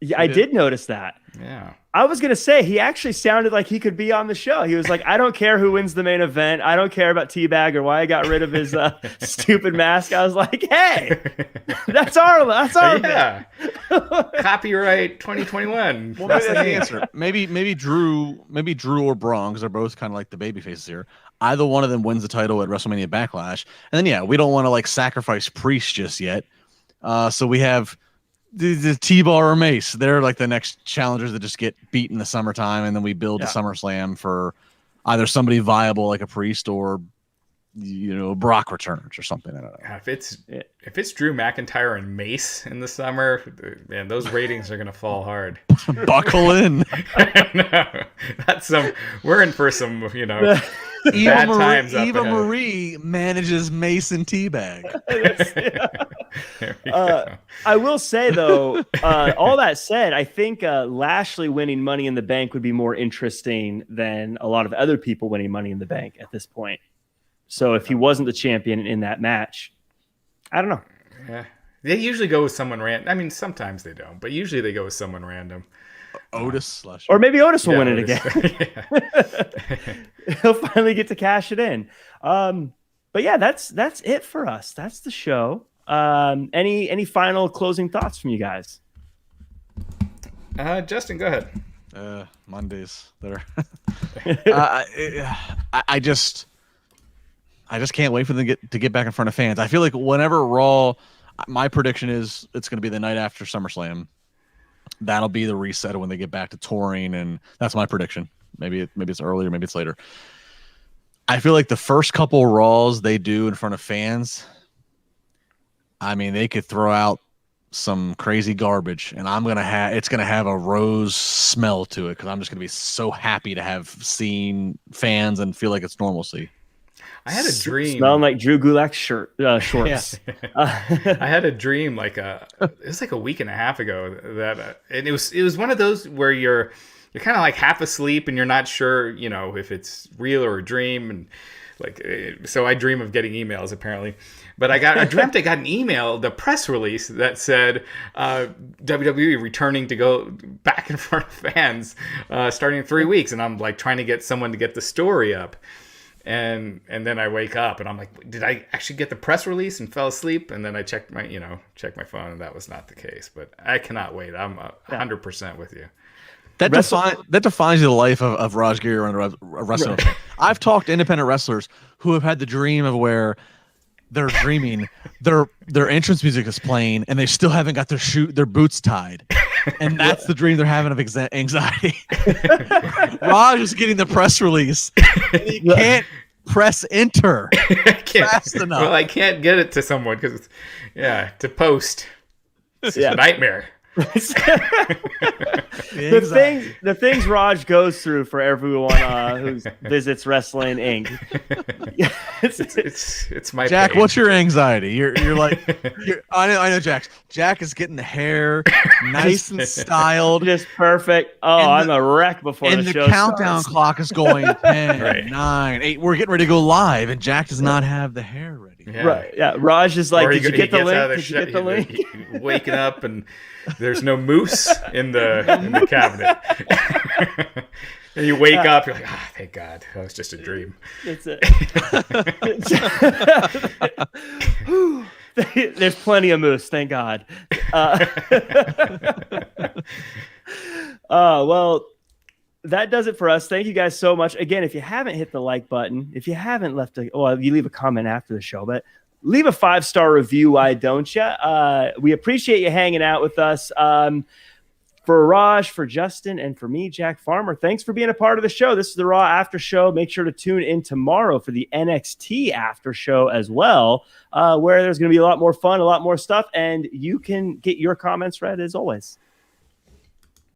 Yeah, I did notice that. Yeah. I was going to say, he actually sounded like he could be on the show. He was like, I don't care who wins the main event. I don't care about Teabag or why I got rid of his stupid mask. I was like, hey, that's our yeah. Copyright 2021. Well, that's the answer. Maybe Drew or Braun, because they're both kind of like the baby faces here. Either one of them wins the title at WrestleMania Backlash. And then, yeah, we don't want to like sacrifice Priest just yet. So we have the T-Bar or Mace. They're like the next challengers that just get beat in the summertime, and then we build a SummerSlam for either somebody viable like a Priest or Brock returns or something. I don't know. If it's Drew McIntyre and Mace in the summer, man, those ratings are gonna fall hard. Buckle in. No, we're in for some bad times. Eva Marie manages Mace and Teabag. I will say though, all that said, I think Lashley winning Money in the Bank would be more interesting than a lot of other people winning Money in the Bank at this point. So if he wasn't the champion in that match, I don't know. Yeah, they usually go with someone random. I mean, sometimes they don't, but usually they go with someone random. Otis or maybe Otis will win it again. Yeah. He'll finally get to cash it in. But yeah, that's it for us. That's the show. Any final closing thoughts from you guys? Justin, go ahead. Mondays that are. I just can't wait for them to get back in front of fans. I feel like whenever Raw, my prediction is it's going to be the night after SummerSlam. That'll be the reset when they get back to touring, and that's my prediction. Maybe it's earlier, maybe it's later. I feel like the first couple Raws they do in front of fans, I mean, they could throw out some crazy garbage, and it's gonna have a rose smell to it because I'm just gonna be so happy to have seen fans and feel like it's normalcy. I had a dream. Smelling like Drew Gulak's shorts. I had a dream it was like a week and a half ago that and it was one of those where you're kind of like half asleep and you're not sure, if it's real or a dream, and so I dream of getting emails apparently. But I dreamt I got an email, the press release that said WWE returning to go back in front of fans starting in 3 weeks, and I'm like trying to get someone to get the story up. And then I wake up and I'm like, did I actually get the press release and fell asleep? And then I checked my phone and that was not the case. But I cannot wait. I'm 100% with you. That defines the life of Raj Giri around a wrestling. I've talked to independent wrestlers who have had the dream of where they're dreaming, their entrance music is playing, and they still haven't got their boots tied. And that's the dream they're having of anxiety. Raj is getting the press release. And he can't press enter fast enough. Well, I can't get it to someone because, to post. It's a nightmare. The things Raj goes through for everyone who visits Wrestling Inc. It's my Jack. pain. What's your anxiety? You're like I know Jack is getting the hair nice and styled, just perfect. I'm a wreck before the show. And the countdown clock is going 10, 9, 8. We're getting ready to go live, and Jack does not have the hair ready. Yeah. Right? Yeah. Raj is like, did you get the link? Did you get the link? Waking up and there's no moose in the cabinet. And you wake up, you're like, thank God, that was just a dream. That's it. There's plenty of moose, thank God. Well, that does it for us. Thank you guys so much. Again, if you haven't hit the like button, if you haven't left you leave a comment after the show, but leave a 5-star review. Why don't you? We appreciate you hanging out with us. For Raj, for Justin, and for me, Jack Farmer, thanks for being a part of the show. This is the Raw After Show. Make sure to tune in tomorrow for the NXT After Show as well, where there's going to be a lot more fun, a lot more stuff, and you can get your comments read as always.